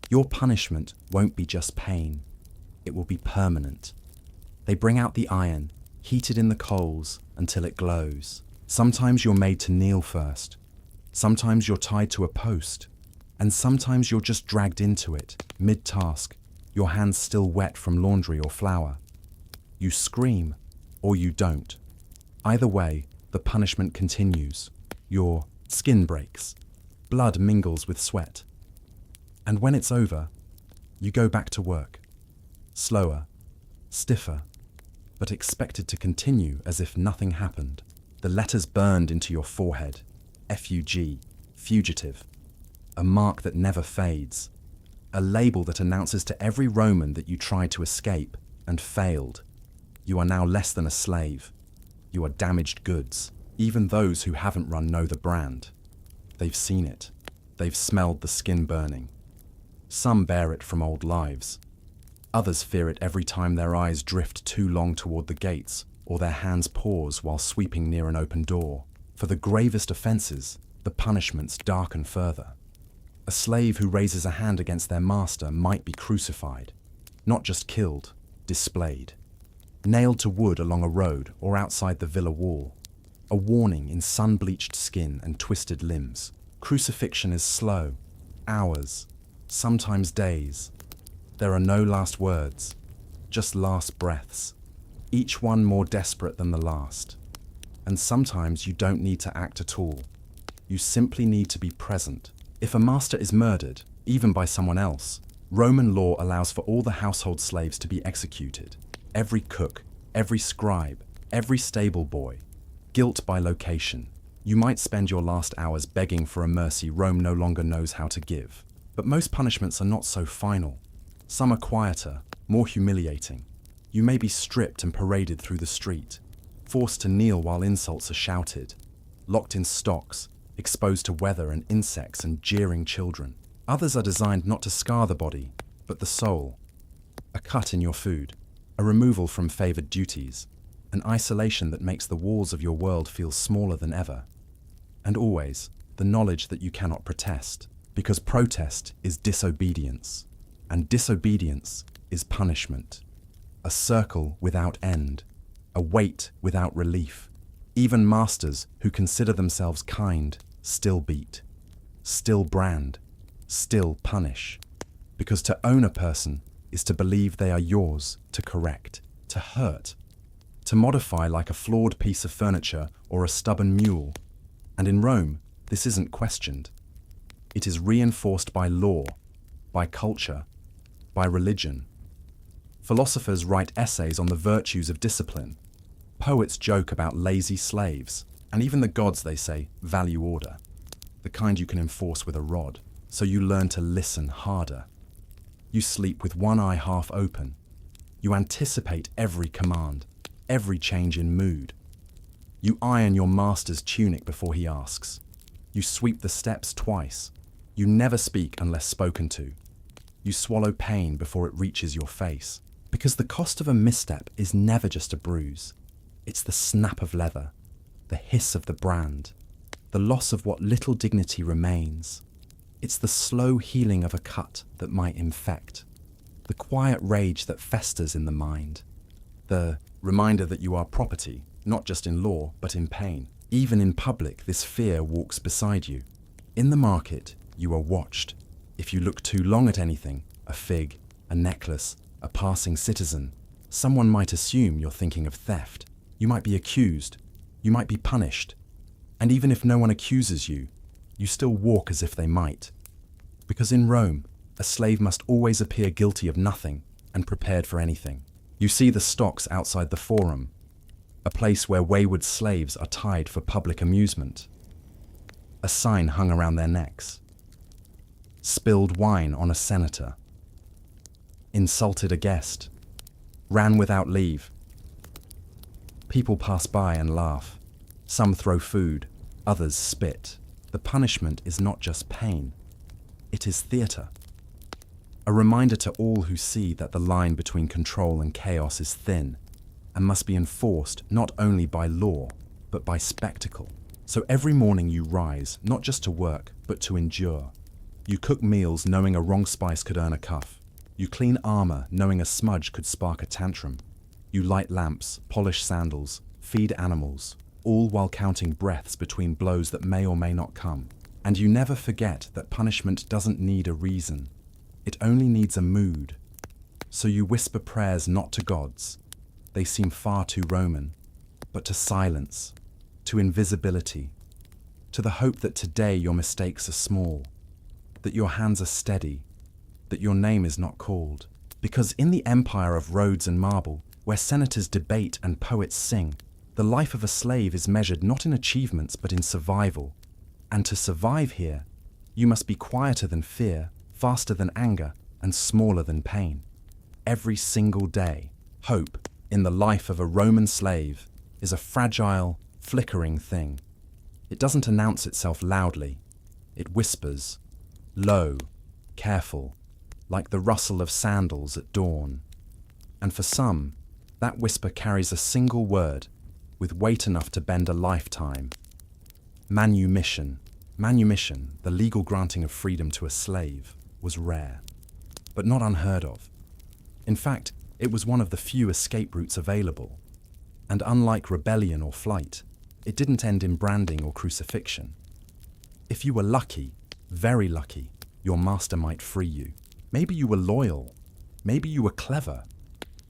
Speaker 1: your punishment won't be just pain. It will be permanent. They bring out the iron, heat it in the coals until it glows. Sometimes you're made to kneel first. Sometimes you're tied to a post. And sometimes you're just dragged into it, mid-task, your hands still wet from laundry or flour. You scream, or you don't. Either way, the punishment continues. Your skin breaks. Blood mingles with sweat. And when it's over, you go back to work. Slower, stiffer, but expected to continue as if nothing happened. The letters burned into your forehead. FUG, fugitive. A mark that never fades. A label that announces to every Roman that you tried to escape and failed. You are now less than a slave. You are damaged goods. Even those who haven't run know the brand. They've seen it. They've smelled the skin burning. Some bear it from old lives. Others fear it every time their eyes drift too long toward the gates or their hands pause while sweeping near an open door. For the gravest offenses, the punishments darken further. A slave who raises a hand against their master might be crucified, not just killed, displayed. Nailed to wood along a road or outside the villa wall. A warning in sun-bleached skin and twisted limbs. Crucifixion is slow, hours, sometimes days. There are no last words, just last breaths, each one more desperate than the last. And sometimes you don't need to act at all. You simply need to be present. If a master is murdered, even by someone else, Roman law allows for all the household slaves to be executed. Every cook, every scribe, every stable boy. Guilt by location. You might spend your last hours begging for a mercy Rome no longer knows how to give. But most punishments are not so final. Some are quieter, more humiliating. You may be stripped and paraded through the street, forced to kneel while insults are shouted, locked in stocks, exposed to weather and insects and jeering children. Others are designed not to scar the body, but the soul. A cut in your food, a removal from favored duties, an isolation that makes the walls of your world feel smaller than ever. And always, the knowledge that you cannot protest, because protest is disobedience, and disobedience is punishment. A circle without end, a weight without relief. Even masters who consider themselves kind still beat, still brand, still punish. Because to own a person is to believe they are yours to correct, to hurt, to modify like a flawed piece of furniture or a stubborn mule. And in Rome, this isn't questioned. It is reinforced by law, by culture, by religion. Philosophers write essays on the virtues of discipline. Poets joke about lazy slaves, and even the gods, they say, value order, the kind you can enforce with a rod, so you learn to listen harder. You sleep with one eye half open. You anticipate every command, every change in mood. You iron your master's tunic before he asks. You sweep the steps twice. You never speak unless spoken to. You swallow pain before it reaches your face. Because the cost of a misstep is never just a bruise. It's the snap of leather, the hiss of the brand, the loss of what little dignity remains. It's the slow healing of a cut that might infect, the quiet rage that festers in the mind, the reminder that you are property, not just in law, but in pain. Even in public, this fear walks beside you. In the market, you are watched. If you look too long at anything, a fig, a necklace, a passing citizen, someone might assume you're thinking of theft. You might be accused. You might be punished. And even if no one accuses you, you still walk as if they might. Because in Rome, a slave must always appear guilty of nothing and prepared for anything. You see the stocks outside the forum, a place where wayward slaves are tied for public amusement. A sign hung around their necks. Spilled wine on a senator. Insulted a guest. Ran without leave. People pass by and laugh. Some throw food, others spit. The punishment is not just pain. It is theatre. A reminder to all who see that the line between control and chaos is thin and must be enforced not only by law, but by spectacle. So every morning you rise, not just to work, but to endure. You cook meals knowing a wrong spice could earn a cuff. You clean armor knowing a smudge could spark a tantrum. You light lamps, polish sandals, feed animals, all while counting breaths between blows that may or may not come. And you never forget that punishment doesn't need a reason. It only needs a mood. So you whisper prayers not to gods. They seem far too Roman, but to silence, to invisibility, to the hope that today your mistakes are small, that your hands are steady, that your name is not called. Because in the empire of roads and marble, where senators debate and poets sing, the life of a slave is measured not in achievements but in survival. And to survive here, you must be quieter than fear, faster than anger, and smaller than pain. Every single day, hope, in the life of a Roman slave, is a fragile, flickering thing. It doesn't announce itself loudly. It whispers, low, careful, like the rustle of sandals at dawn. And for some, that whisper carries a single word, with weight enough to bend a lifetime. Manumission. Manumission, the legal granting of freedom to a slave, was rare, but not unheard of. In fact, it was one of the few escape routes available. And unlike rebellion or flight, it didn't end in branding or crucifixion. If you were lucky, very lucky, your master might free you. Maybe you were loyal. Maybe you were clever.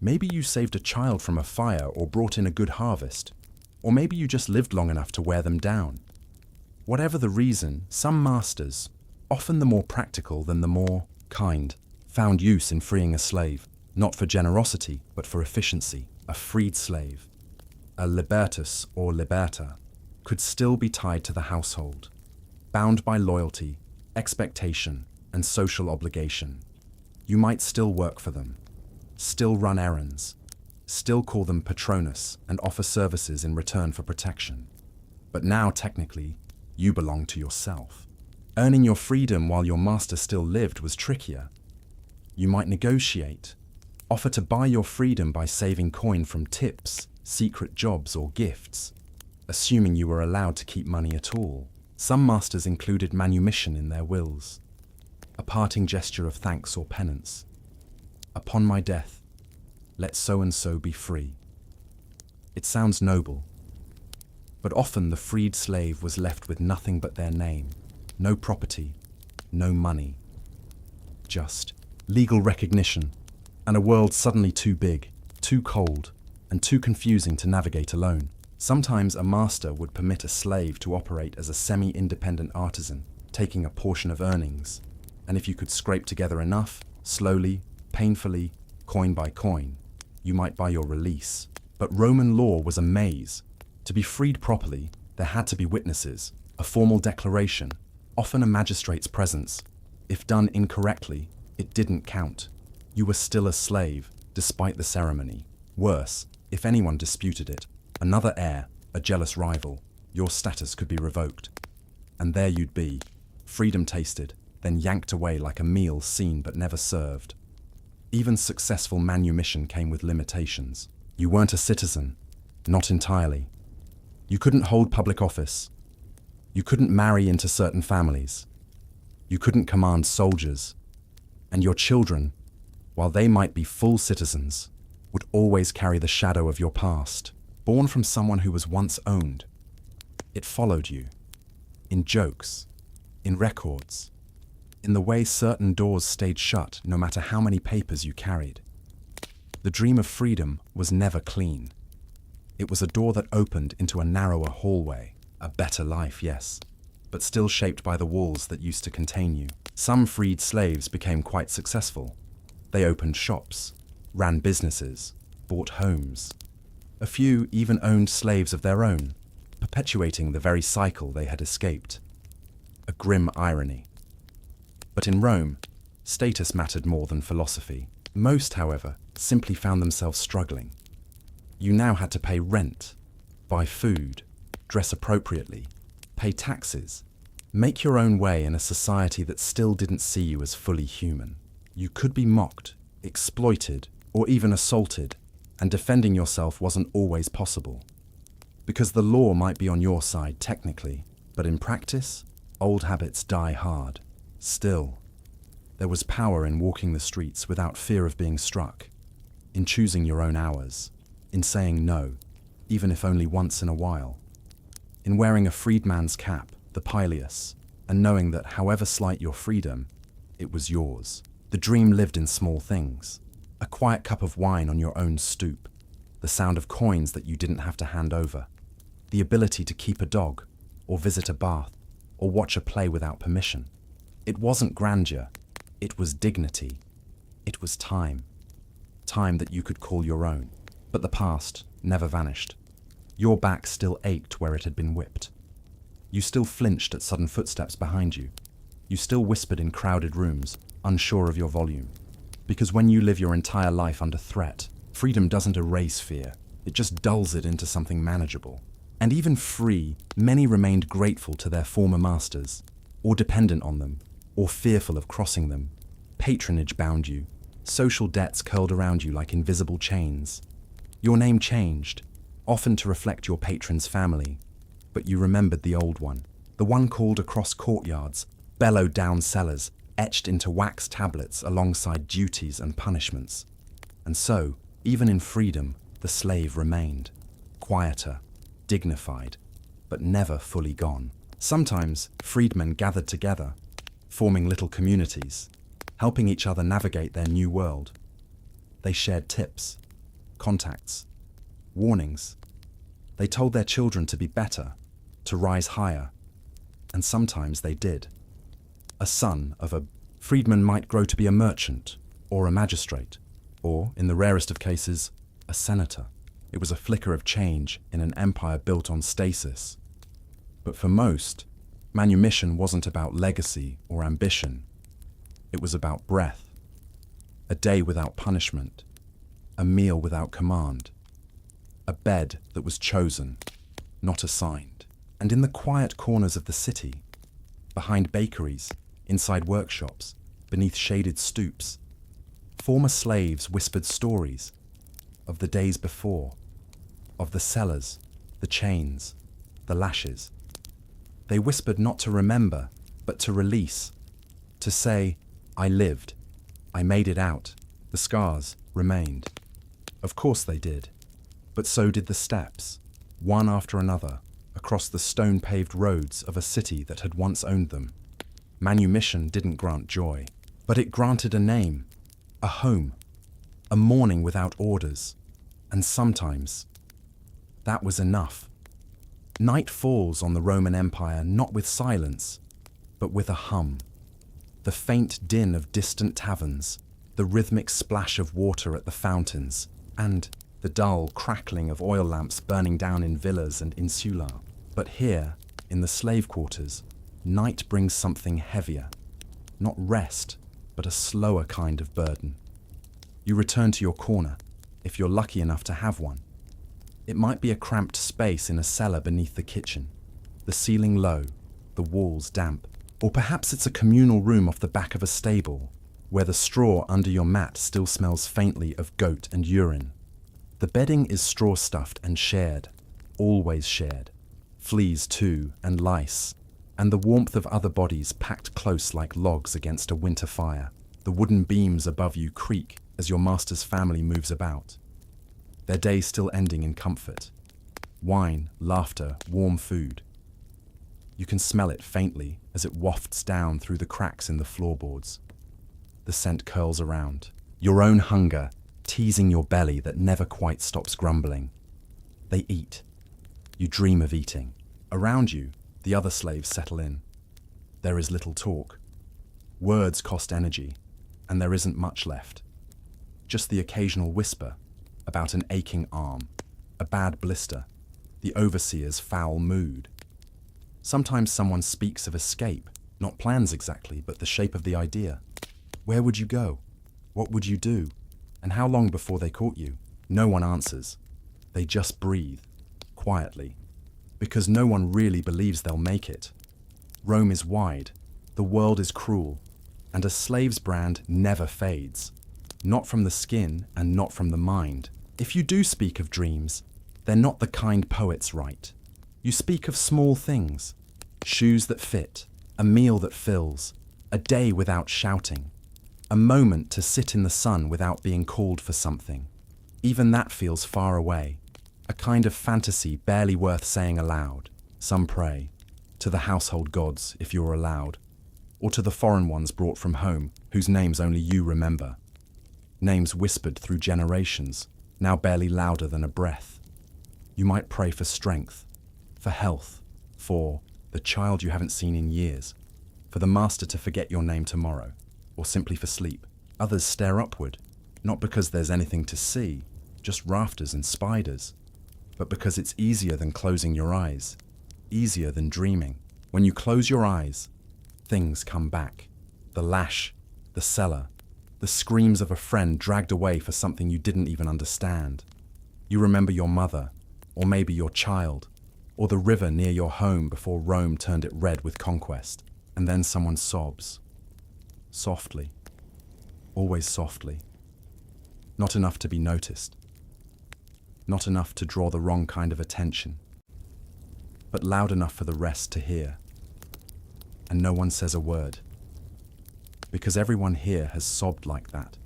Speaker 1: Maybe you saved a child from a fire or brought in a good harvest. Or maybe you just lived long enough to wear them down. Whatever the reason, some masters, often the more practical than the more kind, found use in freeing a slave, not for generosity, but for efficiency. A freed slave, a libertus or liberta, could still be tied to the household, bound by loyalty, expectation, and social obligation. You might still work for them, still run errands, still call them patronus and offer services in return for protection. But now, technically, you belong to yourself. Earning your freedom while your master still lived was trickier. You might negotiate, offer to buy your freedom by saving coin from tips, secret jobs, or gifts, assuming you were allowed to keep money at all. Some masters included manumission in their wills, a parting gesture of thanks or penance. Upon my death, let so-and-so be free. It sounds noble, but often the freed slave was left with nothing but their name, no property, no money, just legal recognition, and a world suddenly too big, too cold, and too confusing to navigate alone. Sometimes a master would permit a slave to operate as a semi-independent artisan, taking a portion of earnings. And if you could scrape together enough, slowly, painfully, coin by coin, you might buy your release. But Roman law was a maze. To be freed properly, there had to be witnesses, a formal declaration, often a magistrate's presence. If done incorrectly, it didn't count. You were still a slave, despite the ceremony. Worse, if anyone disputed it, another heir, a jealous rival, your status could be revoked. And there you'd be, freedom tasted, then yanked away like a meal seen but never served. Even successful manumission came with limitations. You weren't a citizen, not entirely. You couldn't hold public office. You couldn't marry into certain families. You couldn't command soldiers. And your children, while they might be full citizens, would always carry the shadow of your past, born from someone who was once owned. It followed you, in jokes, in records, in the way certain doors stayed shut no matter how many papers you carried. The dream of freedom was never clean. It was a door that opened into a narrower hallway, a better life, yes, but still shaped by the walls that used to contain you. Some freed slaves became quite successful. They opened shops, ran businesses, bought homes. A few even owned slaves of their own, perpetuating the very cycle they had escaped. A grim irony. But in Rome, status mattered more than philosophy. Most, however, simply found themselves struggling. You now had to pay rent, buy food, dress appropriately, pay taxes, make your own way in a society that still didn't see you as fully human. You could be mocked, exploited, or even assaulted, and defending yourself wasn't always possible. Because the law might be on your side technically, but in practice, old habits die hard. Still, there was power in walking the streets without fear of being struck, in choosing your own hours, in saying no, even if only once in a while, in wearing a freedman's cap, the pileus, and knowing that however slight your freedom, it was yours. The dream lived in small things. A quiet cup of wine on your own stoop, the sound of coins that you didn't have to hand over, the ability to keep a dog, or visit a bath, or watch a play without permission. It wasn't grandeur, it was dignity. It was time. Time that you could call your own. But the past never vanished. Your back still ached where it had been whipped. You still flinched at sudden footsteps behind you. You still whispered in crowded rooms, unsure of your volume. Because when you live your entire life under threat, freedom doesn't erase fear, it just dulls it into something manageable. And even free, many remained grateful to their former masters, or dependent on them, or fearful of crossing them. Patronage bound you, social debts curled around you like invisible chains. Your name changed, often to reflect your patron's family, but you remembered the old one, the one called across courtyards, bellowed down cellars, etched into wax tablets alongside duties and punishments. And so, even in freedom, the slave remained, quieter, dignified, but never fully gone. Sometimes, freedmen gathered together, forming little communities, helping each other navigate their new world. They shared tips, contacts, warnings. They told their children to be better, to rise higher, and sometimes they did. A son of a freedman might grow to be a merchant, or a magistrate, or, in the rarest of cases, a senator. It was a flicker of change in an empire built on stasis. But for most, manumission wasn't about legacy or ambition. It was about breath. A day without punishment. A meal without command. A bed that was chosen, not assigned. And in the quiet corners of the city, behind bakeries, inside workshops, beneath shaded stoops, former slaves whispered stories of the days before, of the cellars, the chains, the lashes. They whispered not to remember, but to release, to say, I lived, I made it out, the scars remained. Of course they did, but so did the steps, one after another, across the stone-paved roads of a city that had once owned them. Manumission didn't grant joy, but it granted a name, a home, a morning without orders, And sometimes that was enough. Night falls on the Roman Empire not with silence, but with a hum. The faint din of distant taverns, the rhythmic splash of water at the fountains, and the dull crackling of oil lamps burning down in villas and insula. But here, in the slave quarters, night brings something heavier. Not rest, but a slower kind of burden. You return to your corner, if you're lucky enough to have one. It might be a cramped space in a cellar beneath the kitchen, the ceiling low, the walls damp. Or perhaps it's a communal room off the back of a stable, where the straw under your mat still smells faintly of goat and urine. The bedding is straw-stuffed and shared, always shared. Fleas too, and lice, and the warmth of other bodies packed close like logs against a winter fire. The wooden beams above you creak as your master's family moves about, their day still ending in comfort. Wine, laughter, warm food. You can smell it faintly as it wafts down through the cracks in the floorboards. The scent curls around, your own hunger teasing your belly that never quite stops grumbling. They eat. You dream of eating. Around you, the other slaves settle in. There is little talk. Words cost energy, and there isn't much left. Just the occasional whisper about an aching arm, a bad blister, the overseer's foul mood. Sometimes someone speaks of escape, not plans exactly, but the shape of the idea. Where would you go? What would you do? And how long before they caught you? No one answers. They just breathe, quietly, because no one really believes they'll make it. Rome is wide, the world is cruel, and a slave's brand never fades. Not from the skin and not from the mind. If you do speak of dreams, they're not the kind poets write. You speak of small things, shoes that fit, a meal that fills, a day without shouting, a moment to sit in the sun without being called for something. Even that feels far away, a kind of fantasy barely worth saying aloud. Some pray, to the household gods if you're allowed, or to the foreign ones brought from home whose names only you remember. Names whispered through generations, now barely louder than a breath. You might pray for strength, for health, for the child you haven't seen in years, for the master to forget your name tomorrow, or simply for sleep. Others stare upward, not because there's anything to see, just rafters and spiders, but because it's easier than closing your eyes, easier than dreaming. When you close your eyes, things come back. The lash, the cellar, the screams of a friend dragged away for something you didn't even understand. You remember your mother, or maybe your child, or the river near your home before Rome turned it red with conquest. And then someone sobs. Softly. Always softly. Not enough to be noticed. Not enough to draw the wrong kind of attention. But loud enough for the rest to hear. And no one says a word. Because everyone here has sobbed like that.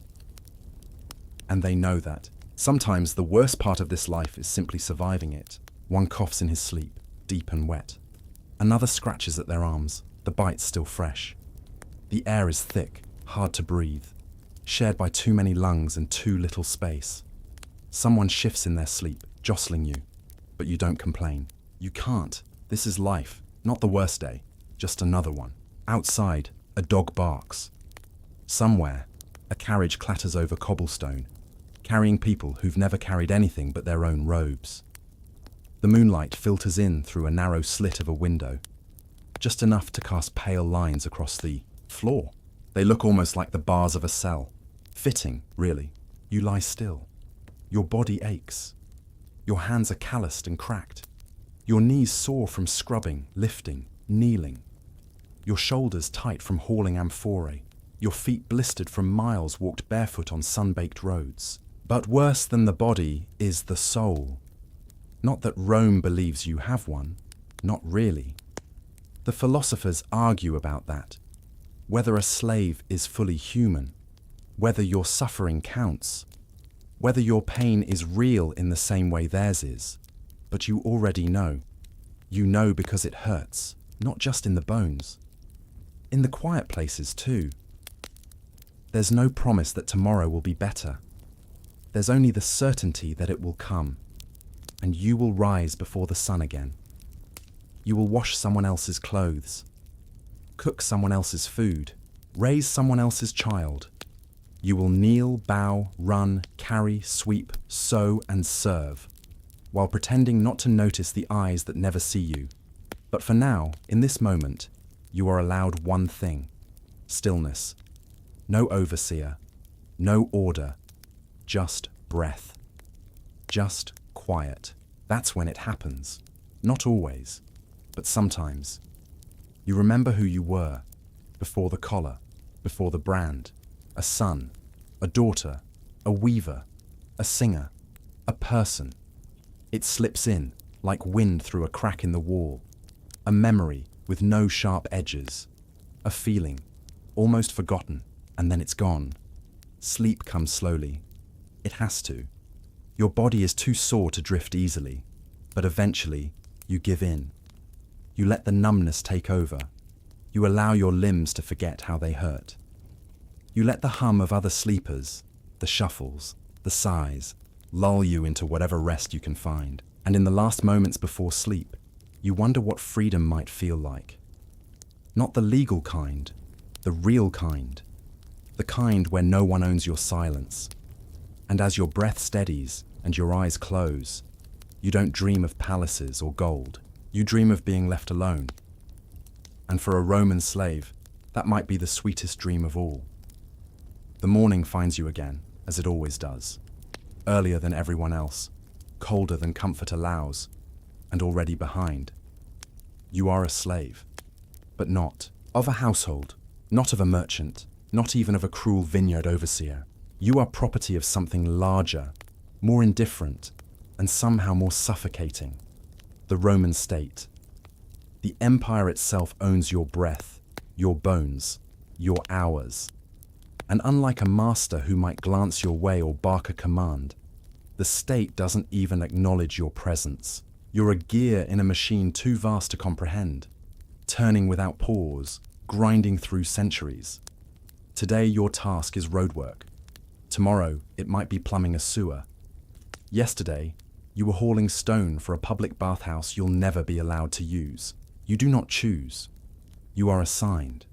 Speaker 1: And they know that. Sometimes the worst part of this life is simply surviving it. One coughs in his sleep, deep and wet. Another scratches at their arms, the bite still fresh. The air is thick, hard to breathe, shared by too many lungs and too little space. Someone shifts in their sleep, jostling you, but you don't complain. You can't. This is life, not the worst day, just another one. Outside, a dog barks. Somewhere, a carriage clatters over cobblestone, carrying people who've never carried anything but their own robes. The moonlight filters in through a narrow slit of a window, just enough to cast pale lines across the floor. They look almost like the bars of a cell. Fitting, really. You lie still. Your body aches. Your hands are calloused and cracked. Your knees sore from scrubbing, lifting, kneeling. Your shoulders tight from hauling amphorae. Your feet blistered from miles walked barefoot on sun-baked roads. But worse than the body is the soul. Not that Rome believes you have one. Not really. The philosophers argue about that. Whether a slave is fully human. Whether your suffering counts. Whether your pain is real in the same way theirs is. But you already know. You know because it hurts, not just in the bones. In the quiet places too. There's no promise that tomorrow will be better. There's only the certainty that it will come, and you will rise before the sun again. You will wash someone else's clothes, cook someone else's food, raise someone else's child. You will kneel, bow, run, carry, sweep, sew, and serve, while pretending not to notice the eyes that never see you. But for now, in this moment, you are allowed one thing: stillness. No overseer, no order, just breath. Just quiet. That's when it happens. Not always, but sometimes. You remember who you were, before the collar, before the brand. A son, a daughter, a weaver, a singer, a person. It slips in, like wind through a crack in the wall. A memory with no sharp edges. A feeling, almost forgotten, and then it's gone. Sleep comes slowly. It has to. Your body is too sore to drift easily, but eventually you give in. You let the numbness take over. You allow your limbs to forget how they hurt. You let the hum of other sleepers, the shuffles, the sighs, lull you into whatever rest you can find. And in the last moments before sleep, you wonder what freedom might feel like. Not the legal kind, the real kind. The kind where no one owns your silence. And as your breath steadies and your eyes close, you don't dream of palaces or gold. You dream of being left alone. And for a Roman slave, that might be the sweetest dream of all. The morning finds you again, as it always does. Earlier than everyone else, colder than comfort allows, and already behind. You are a slave, but not of a household, not of a merchant, not even of a cruel vineyard overseer. You are property of something larger, more indifferent, and somehow more suffocating. The Roman state. The empire itself owns your breath, your bones, your hours. And unlike a master who might glance your way or bark a command, the state doesn't even acknowledge your presence. You're a gear in a machine too vast to comprehend, turning without pause, grinding through centuries. Today your task is roadwork. Tomorrow it might be plumbing a sewer. Yesterday you were hauling stone for a public bathhouse you'll never be allowed to use. You do not choose. You are assigned.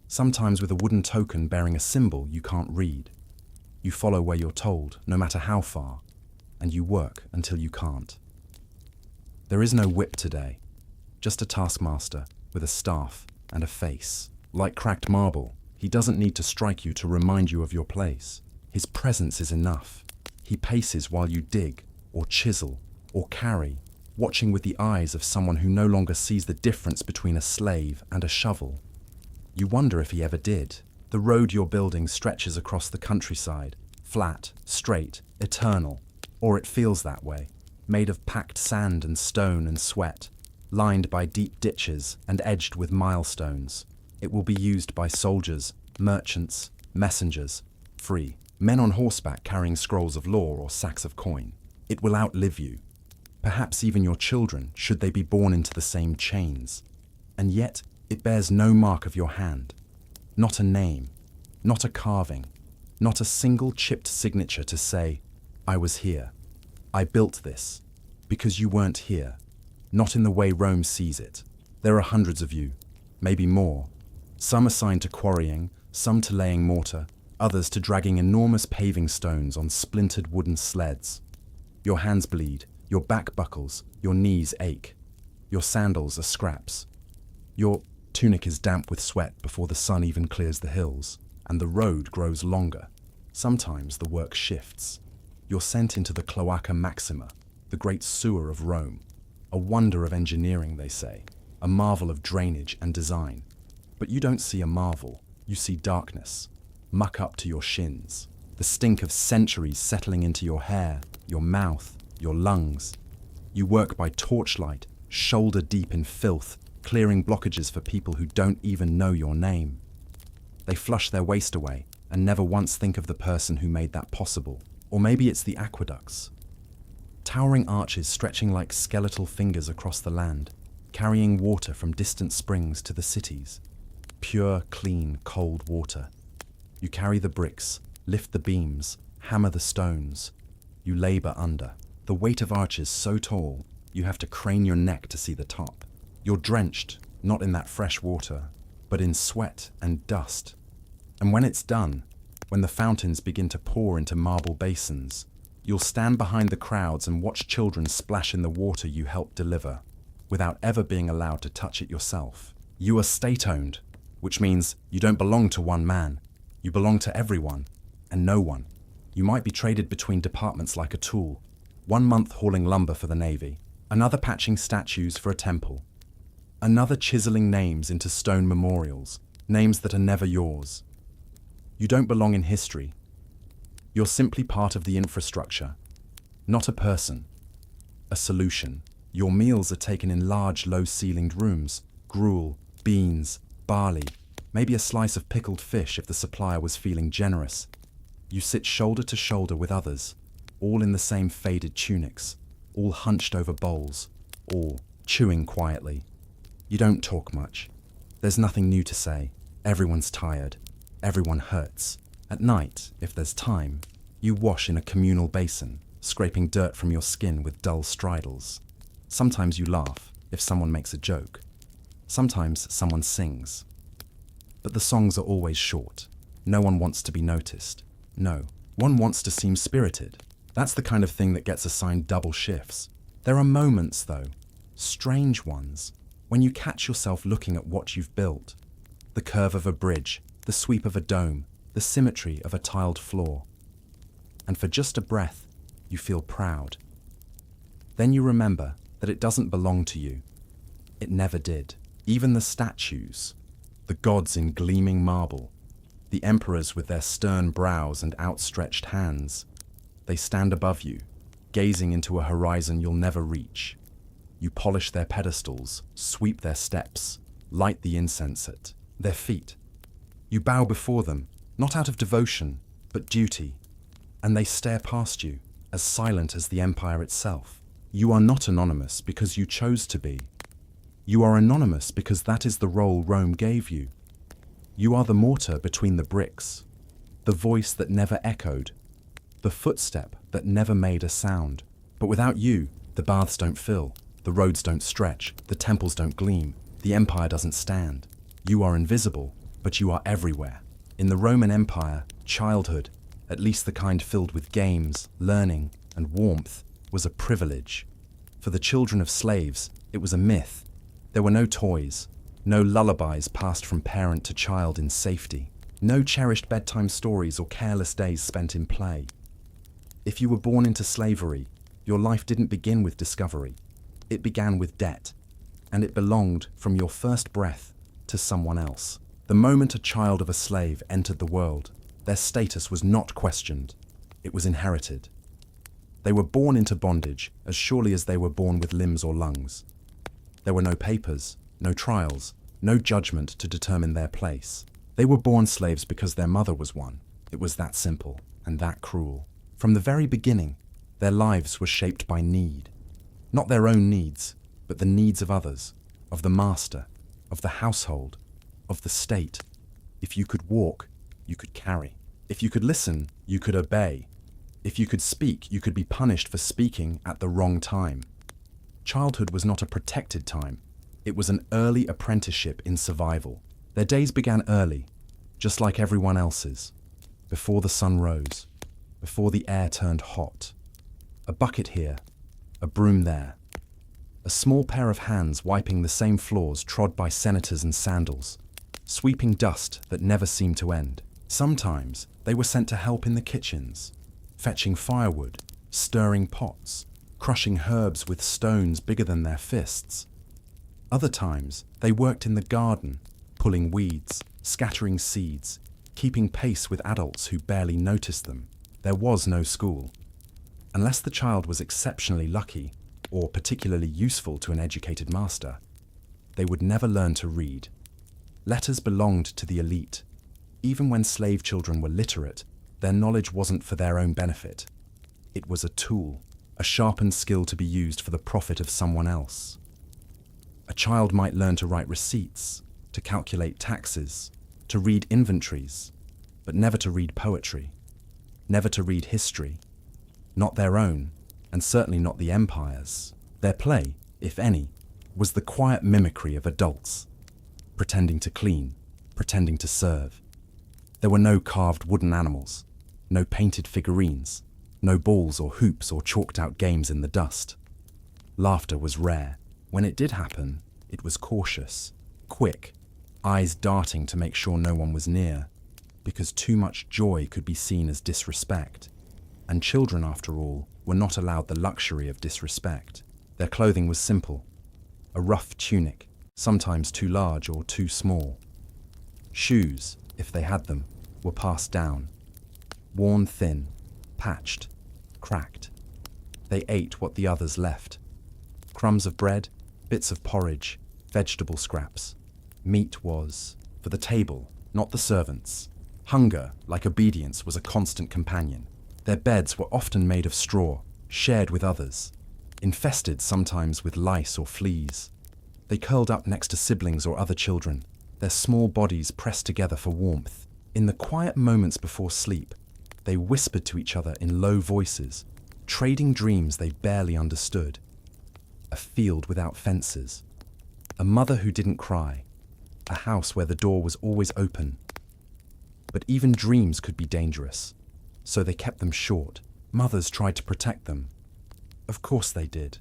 Speaker 1: Sometimes with a wooden token bearing a symbol you can't read. You follow where you're told, no matter how far, and you work until you can't. There is no whip today, just a taskmaster with a staff and a face. Like cracked marble, he doesn't need to strike you to remind you of your place. His presence is enough. He paces while you dig, or chisel, or carry, watching with the eyes of someone who no longer sees the difference between a slave and a shovel. You wonder if he ever did. The road you're building stretches across the countryside, flat, straight, eternal, or it feels that way, made of packed sand and stone and sweat, lined by deep ditches and edged with milestones. It will be used by soldiers, merchants, messengers, free, men on horseback carrying scrolls of law or sacks of coin. It will outlive you, perhaps even your children, should they be born into the same chains. And yet, it bears no mark of your hand. Not a name, not a carving, not a single chipped signature to say, I was here. I built this, because you weren't here. Not in the way Rome sees it. There are hundreds of you, maybe more. Some assigned to quarrying, some to laying mortar, others to dragging enormous paving stones on splintered wooden sleds. Your hands bleed, your back buckles, your knees ache. Your sandals are scraps. Your tunic is damp with sweat before the sun even clears the hills, and the road grows longer. Sometimes the work shifts. You're sent into the Cloaca Maxima, the great sewer of Rome. A wonder of engineering, they say, a marvel of drainage and design. But you don't see a marvel, you see darkness, muck up to your shins, the stink of centuries settling into your hair, your mouth, your lungs. You work by torchlight, shoulder deep in filth, clearing blockages for people who don't even know your name. They flush their waste away and never once think of the person who made that possible. Or maybe it's the aqueducts. Towering arches stretching like skeletal fingers across the land, carrying water from distant springs to the cities. Pure, clean, cold water. You carry the bricks, lift the beams, hammer the stones. You labor under. The weight of arches so tall, you have to crane your neck to see the top. You're drenched, not in that fresh water, but in sweat and dust. And when it's done, when the fountains begin to pour into marble basins, you'll stand behind the crowds and watch children splash in the water you helped deliver, without ever being allowed to touch it yourself. You are state-owned, which means you don't belong to one man. You belong to everyone, and no one. You might be traded between departments like a tool, 1 month hauling lumber for the Navy, another patching statues for a temple, another chiseling names into stone memorials, names that are never yours. You don't belong in history. You're simply part of the infrastructure, not a person, a solution. Your meals are taken in large, low-ceilinged rooms, gruel, beans, barley, maybe a slice of pickled fish if the supplier was feeling generous. You sit shoulder to shoulder with others, all in the same faded tunics, all hunched over bowls, all chewing quietly. You don't talk much. There's nothing new to say. Everyone's tired. Everyone hurts. At night, if there's time, you wash in a communal basin, scraping dirt from your skin with dull stridles. Sometimes you laugh if someone makes a joke. Sometimes someone sings. But the songs are always short. No one wants to be noticed. No, one wants to seem spirited. That's the kind of thing that gets assigned double shifts. There are moments, though, strange ones, when you catch yourself looking at what you've built. The curve of a bridge, the sweep of a dome, the symmetry of a tiled floor. And for just a breath, you feel proud. Then you remember that it doesn't belong to you. It never did. Even the statues, the gods in gleaming marble, the emperors with their stern brows and outstretched hands, they stand above you, gazing into a horizon you'll never reach. You polish their pedestals, sweep their steps, light the incense at their feet. You bow before them, not out of devotion, but duty, and they stare past you, as silent as the empire itself. You are not anonymous because you chose to be. You are anonymous because that is the role Rome gave you. You are the mortar between the bricks, the voice that never echoed, the footstep that never made a sound. But without you, the baths don't fill, the roads don't stretch, the temples don't gleam, the empire doesn't stand. You are invisible, but you are everywhere. In the Roman Empire, childhood, at least the kind filled with games, learning, and warmth, was a privilege. For the children of slaves, it was a myth. There were no toys, no lullabies passed from parent to child in safety, no cherished bedtime stories or careless days spent in play. If you were born into slavery, your life didn't begin with discovery. It began with debt, and it belonged from your first breath to someone else. The moment a child of a slave entered the world, their status was not questioned. It was inherited. They were born into bondage as surely as they were born with limbs or lungs. There were no papers, no trials, no judgment to determine their place. They were born slaves because their mother was one. It was that simple and that cruel. From the very beginning, their lives were shaped by need. Not their own needs, but the needs of others, of the master, of the household, of the state. If you could walk, you could carry. If you could listen, you could obey. If you could speak, you could be punished for speaking at the wrong time. Childhood was not a protected time. It was an early apprenticeship in survival. Their days began early, just like everyone else's, before the sun rose, before the air turned hot. A bucket here, a broom there, a small pair of hands wiping the same floors trod by senators in sandals, sweeping dust that never seemed to end. Sometimes they were sent to help in the kitchens, fetching firewood, stirring pots, crushing herbs with stones bigger than their fists. Other times they worked in the garden, pulling weeds, scattering seeds, keeping pace with adults who barely noticed them. There was no school. Unless the child was exceptionally lucky or particularly useful to an educated master, they would never learn to read. Letters belonged to the elite. Even when slave children were literate, their knowledge wasn't for their own benefit. It was a tool, a sharpened skill to be used for the profit of someone else. A child might learn to write receipts, to calculate taxes, to read inventories, but never to read poetry. never to read history, not their own, and certainly not the empire's. Their play, if any, was the quiet mimicry of adults, pretending to clean, pretending to serve. There were no carved wooden animals, no painted figurines, no balls or hoops or chalked-out games in the dust. Laughter was rare. When it did happen, it was cautious, quick, eyes darting to make sure no one was near, because too much joy could be seen as disrespect. And children, after all, were not allowed the luxury of disrespect. Their clothing was simple, a rough tunic, sometimes too large or too small. Shoes, if they had them, were passed down, worn thin, patched, cracked. They ate what the others left. Crumbs of bread, bits of porridge, vegetable scraps. Meat was for the table, not the servants. Hunger, like obedience, was a constant companion. Their beds were often made of straw, shared with others, infested sometimes with lice or fleas. They curled up next to siblings or other children, their small bodies pressed together for warmth. In the quiet moments before sleep, they whispered to each other in low voices, trading dreams they barely understood. A field without fences, a mother who didn't cry, a house where the door was always open. But even dreams could be dangerous, so they kept them short. Mothers tried to protect them. Of course they did.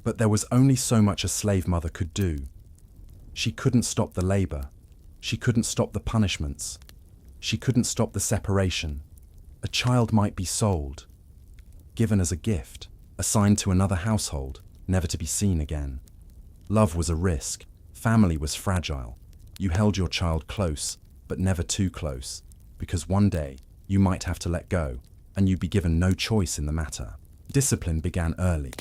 Speaker 1: But there was only so much a slave mother could do. She couldn't stop the labor. She couldn't stop the punishments. She couldn't stop the separation. A child might be sold, given as a gift, assigned to another household, never to be seen again. Love was a risk. Family was fragile. You held your child close, but never too close, because one day you might have to let go, and you'd be given no choice in the matter. Discipline began early.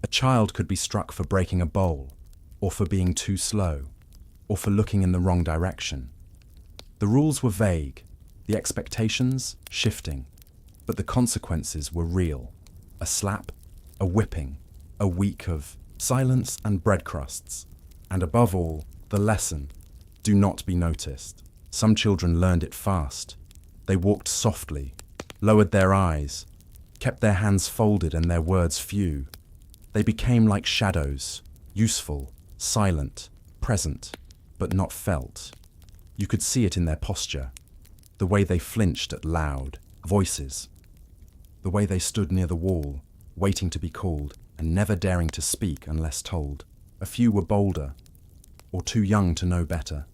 Speaker 1: A child could be struck for breaking a bowl, or for being too slow, or for looking in the wrong direction. The rules were vague, the expectations shifting, but the consequences were real. A slap, a whipping, a week of silence and bread crusts, and above all, the lesson, do not be noticed. Some children learned it fast. They walked softly, lowered their eyes, kept their hands folded and their words few. They became like shadows, useful, silent, present, but not felt. You could see it in their posture, the way they flinched at loud voices, the way they stood near the wall, waiting to be called and never daring to speak unless told. A few were bolder, or too young to know better.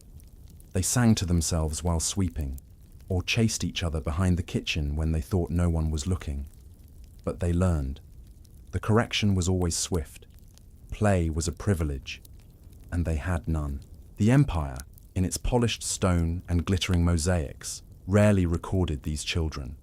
Speaker 1: They sang to themselves while sweeping, or chased each other behind the kitchen when they thought no one was looking. But they learned. The correction was always swift. Play was a privilege, and they had none. The empire, in its polished stone and glittering mosaics, rarely recorded these children.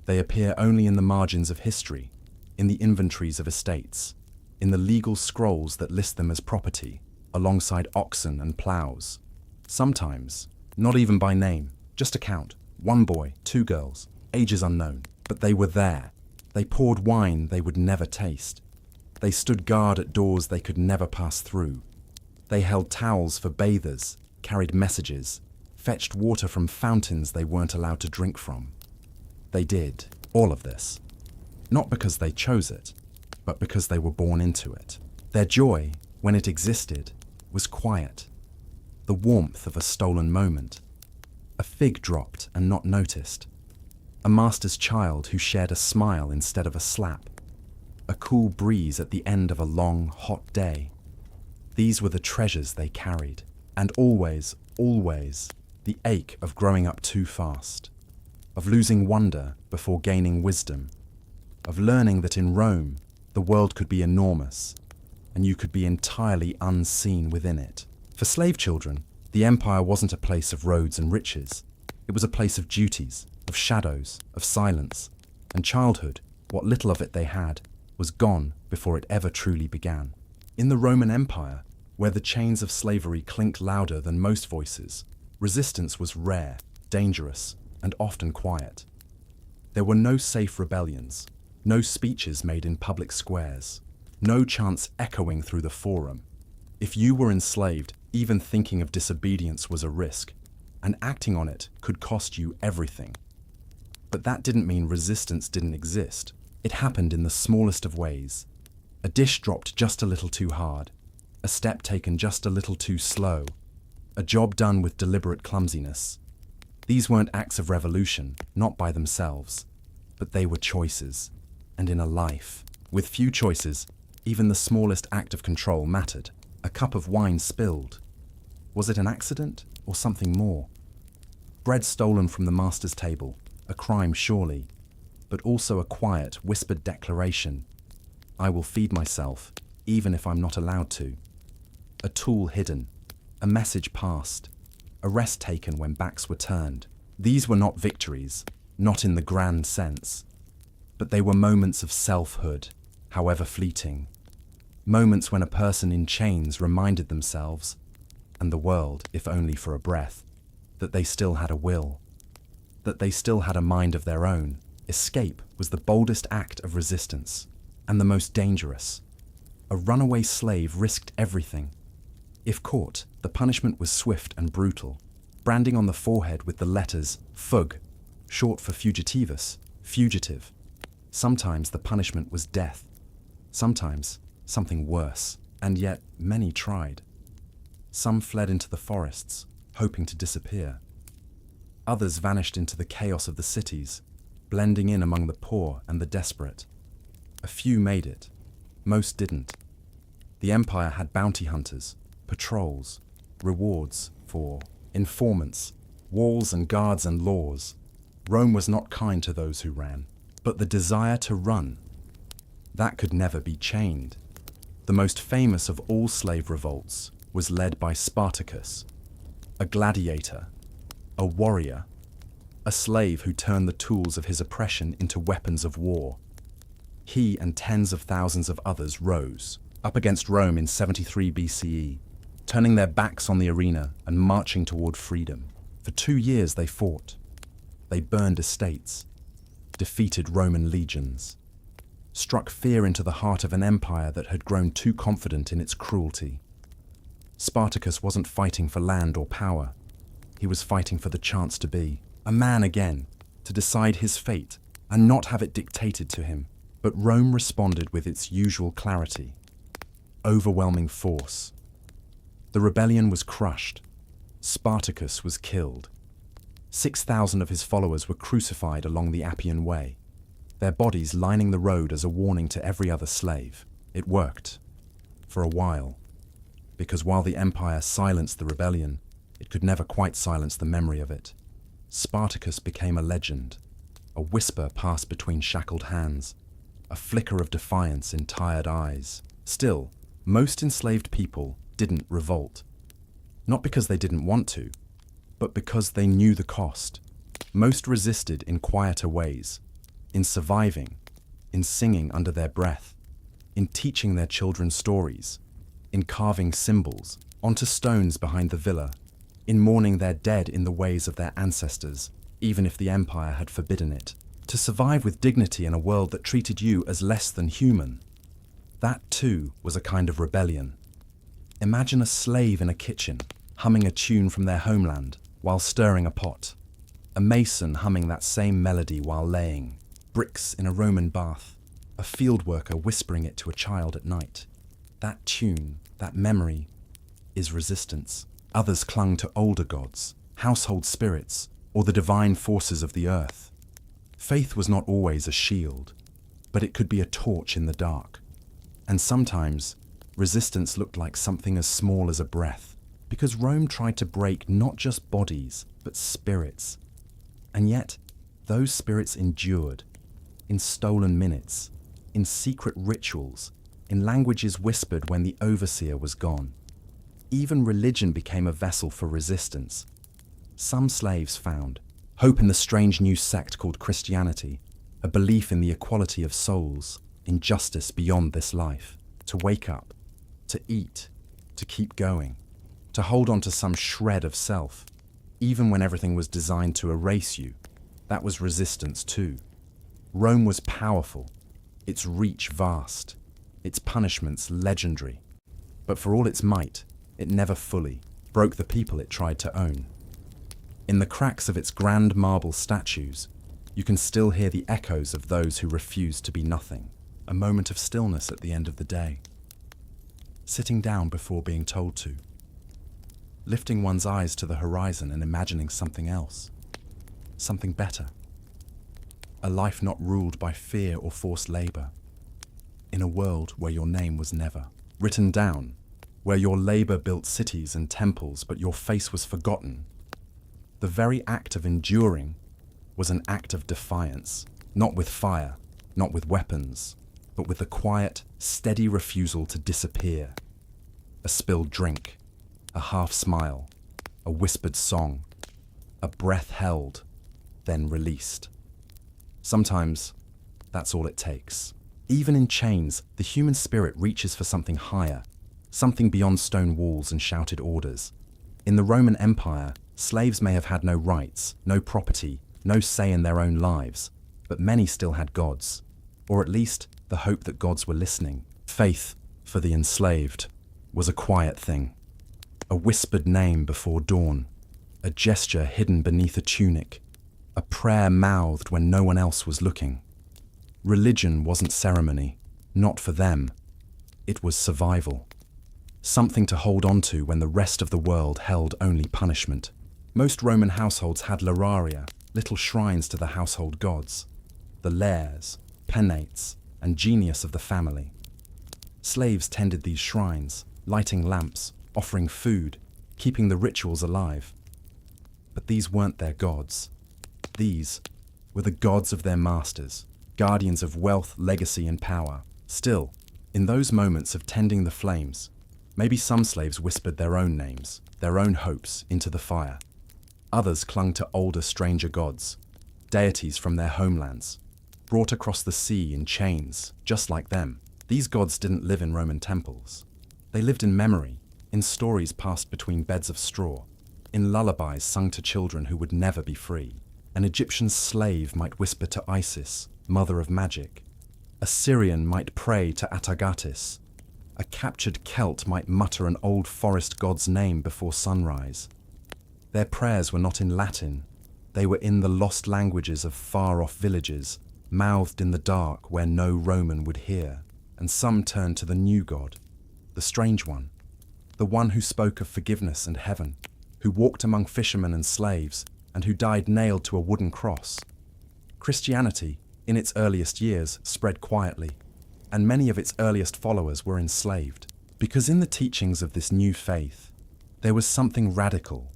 Speaker 1: They appear only in the margins of history, in the inventories of estates, in the legal scrolls that list them as property, alongside oxen and plows. Sometimes, not even by name, just a count. 1 boy, 2 girls, ages unknown. But they were there. They poured wine they would never taste. They stood guard at doors they could never pass through. They held towels for bathers, carried messages, fetched water from fountains they weren't allowed to drink from. They did all of this, not because they chose it, but because they were born into it. Their joy, when it existed, was quiet. The warmth of a stolen moment. A fig dropped and not noticed. A master's child who shared a smile instead of a slap. A cool breeze at the end of a long, hot day. These were the treasures they carried. And always, always, the ache of growing up too fast. Of losing wonder before gaining wisdom. Of learning that in Rome, the world could be enormous, and you could be entirely unseen within it. For slave children, the empire wasn't a place of roads and riches. It was a place of duties, of shadows, of silence, and childhood, what little of it they had, was gone before it ever truly began. In the Roman Empire, where the chains of slavery clinked louder than most voices, resistance was rare, dangerous, and often quiet. There were no safe rebellions, no speeches made in public squares, no chants echoing through the forum. If you were enslaved, even thinking of disobedience was a risk, and acting on it could cost you everything. But that didn't mean resistance didn't exist. It happened in the smallest of ways. A dish dropped just a little too hard, a step taken just a little too slow, a job done with deliberate clumsiness. These weren't acts of revolution, not by themselves, but they were choices. And in a life, with few choices, even the smallest act of control mattered. A cup of wine spilled. Was it an accident or something more? Bread stolen from the master's table, a crime surely, but also a quiet, whispered declaration. I will feed myself, even if I'm not allowed to. A tool hidden, a message passed, a rest taken when backs were turned. These were not victories, not in the grand sense, but they were moments of selfhood, however fleeting. Moments when a person in chains reminded themselves, and the world, if only for a breath, that they still had a will, that they still had a mind of their own. Escape was the boldest act of resistance, and the most dangerous. A runaway slave risked everything. If caught, the punishment was swift and brutal, branding on the forehead with the letters FUG, short for fugitivus, fugitive. Sometimes the punishment was death, sometimes something worse, and yet many tried. Some fled into the forests, hoping to disappear. Others vanished into the chaos of the cities, blending in among the poor and the desperate. A few made it, most didn't. The empire had bounty hunters, patrols, rewards for informants, walls and guards and laws. Rome was not kind to those who ran, but the desire to run, that could never be chained. The most famous of all slave revolts was led by Spartacus, a gladiator, a warrior, a slave who turned the tools of his oppression into weapons of war. He and tens of thousands of others rose up against Rome in 73 BCE, turning their backs on the arena and marching toward freedom. For 2 years they fought. They burned estates, defeated Roman legions, struck fear into the heart of an empire that had grown too confident in its cruelty. Spartacus wasn't fighting for land or power. He was fighting for the chance to be a man again, to decide his fate and not have it dictated to him. But Rome responded with its usual clarity, overwhelming force. The rebellion was crushed. Spartacus was killed. 6,000 of his followers were crucified along the Appian Way, their bodies lining the road as a warning to every other slave. It worked. For a while. Because while the empire silenced the rebellion, it could never quite silence the memory of it. Spartacus became a legend. A whisper passed between shackled hands, a flicker of defiance in tired eyes. Still, most enslaved people didn't revolt. Not because they didn't want to, but because they knew the cost. Most resisted in quieter ways, in surviving, in singing under their breath, in teaching their children stories, in carving symbols onto stones behind the villa, in mourning their dead in the ways of their ancestors, even if the empire had forbidden it. To survive with dignity in a world that treated you as less than human. That, too, was a kind of rebellion. Imagine a slave in a kitchen, humming a tune from their homeland while stirring a pot. A mason humming that same melody while laying bricks in a Roman bath. A field worker whispering it to a child at night. That tune, that memory, is resistance. Others clung to older gods, household spirits, or the divine forces of the earth. Faith was not always a shield, but it could be a torch in the dark. And sometimes, resistance looked like something as small as a breath, because Rome tried to break not just bodies, but spirits. And yet, those spirits endured, in stolen minutes, in secret rituals, in languages whispered when the overseer was gone. Even religion became a vessel for resistance. Some slaves found hope in the strange new sect called Christianity, a belief in the equality of souls, in justice beyond this life, to wake up, to eat, to keep going, to hold on to some shred of self, even when everything was designed to erase you. That was resistance too. Rome was powerful, its reach vast, its punishments legendary. But for all its might, it never fully broke the people it tried to own. In the cracks of its grand marble statues, You can still hear the echoes of those who refused to be nothing. A moment of stillness at the end of the day. Sitting down before being told to. Lifting one's eyes to the horizon and imagining something else. Something better. A life not ruled by fear or forced labor. In a world where your name was never written down, where your labor built cities and temples, but your face was forgotten. The very act of enduring was an act of defiance, not with fire, not with weapons, but with the quiet, steady refusal to disappear. A spilled drink, a half smile, a whispered song, a breath held, then released. Sometimes that's all it takes. Even in chains, the human spirit reaches for something higher, something beyond stone walls and shouted orders. In the Roman Empire, slaves may have had no rights, no property, no say in their own lives, but many still had gods, or at least the hope that gods were listening. Faith, for the enslaved, was a quiet thing. A whispered name before dawn, a gesture hidden beneath a tunic, a prayer mouthed when no one else was looking. Religion wasn't ceremony, not for them. It was survival. Something to hold on to when the rest of the world held only punishment. Most Roman households had lararia, little shrines to the household gods, the lares, penates, and genius of the family. Slaves tended these shrines, lighting lamps, offering food, keeping the rituals alive. But these weren't their gods. These were the gods of their masters, guardians of wealth, legacy, and power. Still, in those moments of tending the flames, maybe some slaves whispered their own names, their own hopes, into the fire. Others clung to older, stranger gods, deities from their homelands, brought across the sea in chains, just like them. These gods didn't live in Roman temples. They lived in memory, in stories passed between beds of straw, in lullabies sung to children who would never be free. An Egyptian slave might whisper to Isis, mother of magic. A Syrian might pray to Atargatis. A captured Celt might mutter an old forest god's name before sunrise. Their prayers were not in Latin. They were in the lost languages of far-off villages, mouthed in the dark where no Roman would hear. And some turned to the new god, the strange one, the one who spoke of forgiveness and heaven, who walked among fishermen and slaves, and who died nailed to a wooden cross. Christianity, in its earliest years, spread quietly, and many of its earliest followers were enslaved. Because in the teachings of this new faith, there was something radical,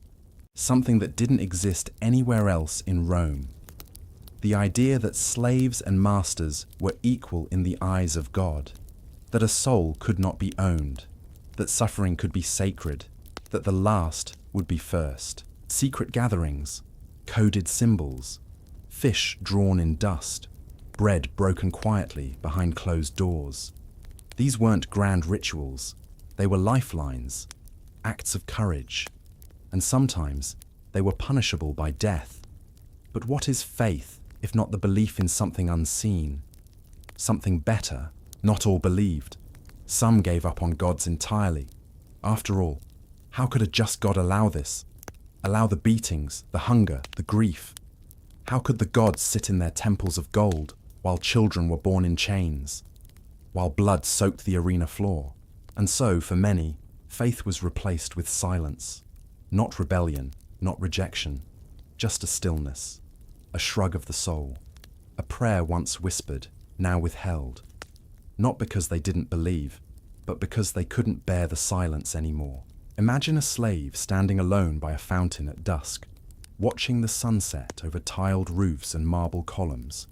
Speaker 1: something that didn't exist anywhere else in Rome. The idea that slaves and masters were equal in the eyes of God, that a soul could not be owned, that suffering could be sacred, that the last would be first. Secret gatherings, coded symbols, fish drawn in dust, bread broken quietly behind closed doors. These weren't grand rituals, they were lifelines, acts of courage, and sometimes they were punishable by death. But what is faith if not the belief in something unseen, something better? Not all believed. Some gave up on gods entirely. After all, how could a just God allow this? Allow the beatings, the hunger, the grief? How could the gods sit in their temples of gold while children were born in chains, while blood soaked the arena floor? And so, for many, faith was replaced with silence. Not rebellion, not rejection, just a stillness, a shrug of the soul, a prayer once whispered, now withheld. Not because they didn't believe, but because they couldn't bear the silence anymore. Imagine a slave standing alone by a fountain at dusk, watching the sunset over tiled roofs and marble columns.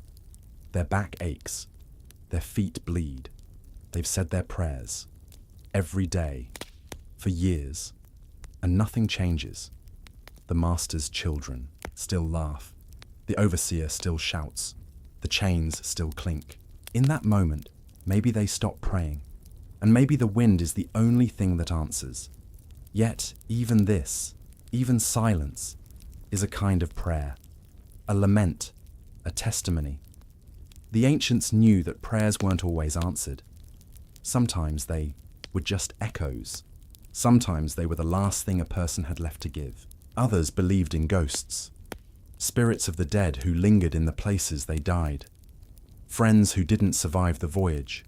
Speaker 1: Their back aches, their feet bleed. They've said their prayers every day, for years, and nothing changes. The master's children still laugh. The overseer still shouts. The chains still clink. In that moment, maybe they stop praying, and maybe the wind is the only thing that answers. Yet, even this, even silence, is a kind of prayer, a lament, a testimony. The ancients knew that prayers weren't always answered. Sometimes they were just echoes. Sometimes they were the last thing a person had left to give. Others believed in ghosts. spirits of the dead who lingered in the places they died, friends who didn't survive the voyage,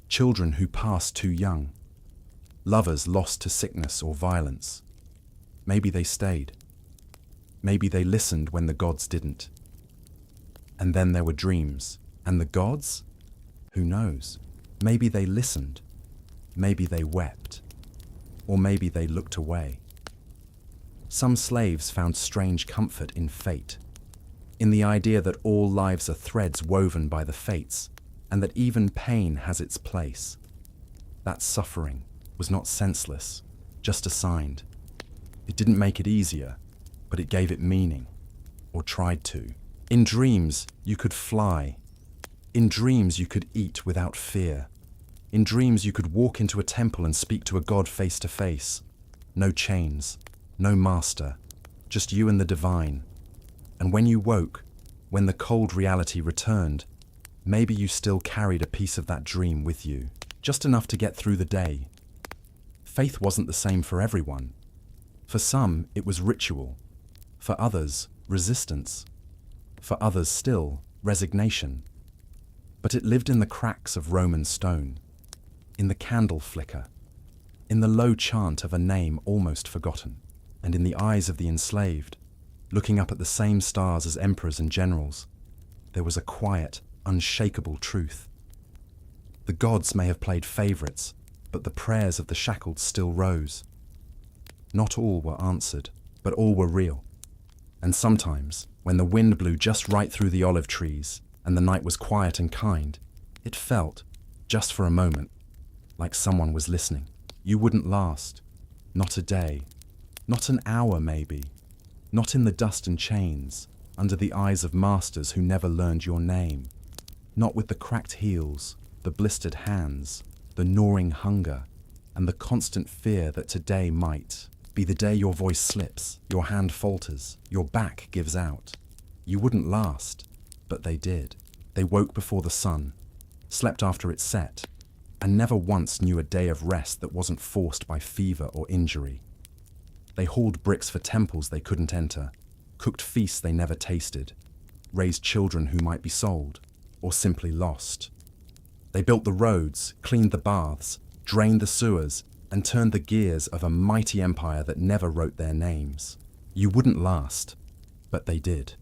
Speaker 1: children who passed too young, lovers lost to sickness or violence. Maybe they stayed. Maybe they listened when the gods didn't. And then there were dreams. And the gods? Who knows? Maybe they listened. Maybe they wept. Or maybe they looked away. Some slaves found strange comfort in fate, in the idea that all lives are threads woven by the fates, and that even pain has its place. That suffering was not senseless, just assigned. It didn't make it easier, but it gave it meaning, or tried to. In dreams, you could fly. In dreams, you could eat without fear. In dreams, you could walk into a temple and speak to a god face to face. No chains, no master, just you and the divine. And when you woke, when the cold reality returned, maybe you still carried a piece of that dream with you, just enough to get through the day. Faith wasn't the same for everyone. For some, it was ritual. For others, resistance. For others still, resignation. But it lived in the cracks of Roman stone, in the candle flicker, in the low chant of a name almost forgotten, and in the eyes of the enslaved, looking up at the same stars as emperors and generals. There was a quiet, unshakable truth. The gods may have played favorites, but the prayers of the shackled still rose. Not all were answered, but all were real. And sometimes, when the wind blew just right through the olive trees, and the night was quiet and kind, it felt, just for a moment, like someone was listening. You wouldn't last. Not a day. Not an hour, maybe. Not in the dust and chains, under the eyes of masters who never learned your name. Not with the cracked heels, the blistered hands, the gnawing hunger, and the constant fear that today might be the day your voice slips, your hand falters, your back gives out. You wouldn't last, but they did. They woke before the sun, slept after it set, and never once knew a day of rest that wasn't forced by fever or injury. They hauled bricks for temples they couldn't enter, cooked feasts they never tasted, raised children who might be sold, or simply lost. They built the roads, cleaned the baths, drained the sewers, and turned the gears of a mighty empire that never wrote their names. You wouldn't last, but they did.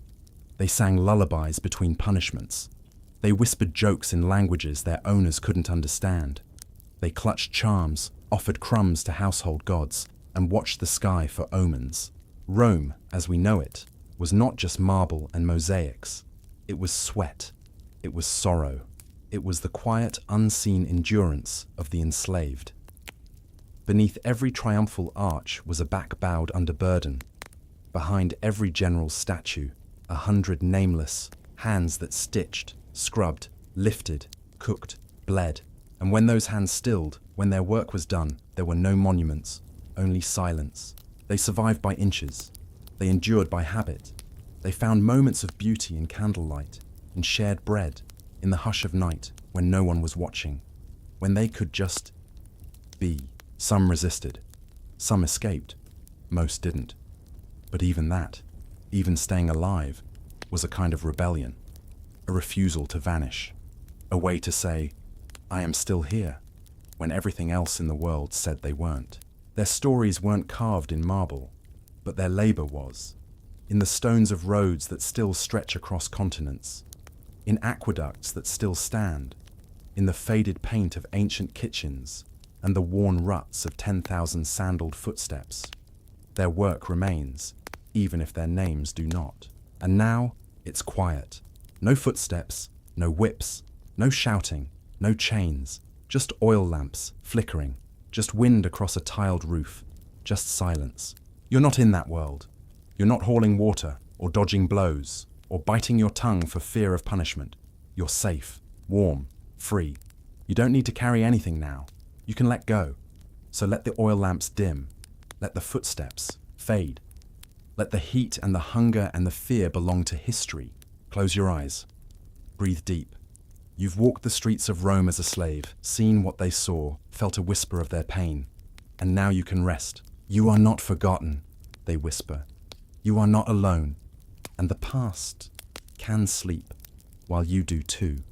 Speaker 1: They sang lullabies between punishments. They whispered jokes in languages their owners couldn't understand. They clutched charms, offered crumbs to household gods, and watched the sky for omens. Rome, as we know it, was not just marble and mosaics. It was sweat. It was sorrow. It was the quiet, unseen endurance of the enslaved. Beneath every triumphal arch was a back bowed under burden. Behind every general's statue, 100 nameless hands that stitched, scrubbed, lifted, cooked, bled. And when those hands stilled, when their work was done, there were no monuments, only silence. They survived by inches. They endured by habit. They found moments of beauty in candlelight, in shared bread, in the hush of night, when no one was watching, when they could just be. Some resisted. Some escaped. Most didn't. But even that, even staying alive, was a kind of rebellion, a refusal to vanish, a way to say, I am still here, when everything else in the world said they weren't. Their stories weren't carved in marble, but their labor was, in the stones of roads that still stretch across continents, in aqueducts that still stand, in the faded paint of ancient kitchens and the worn ruts of 10,000 sandaled footsteps. Their work remains, even if their names do not. And now, it's quiet. No footsteps, no whips, no shouting, no chains, just oil lamps flickering, just wind across a tiled roof, just silence. You're not in that world. You're not hauling water, or dodging blows, or biting your tongue for fear of punishment. You're safe, warm, free. You don't need to carry anything now. You can let go. So let the oil lamps dim. Let the footsteps fade. Let the heat and the hunger and the fear belong to history. Close your eyes. Breathe deep. You've walked the streets of Rome as a slave, seen what they saw, felt a whisper of their pain. And now you can rest. You are not forgotten, they whisper. You are not alone. And the past can sleep while you do too.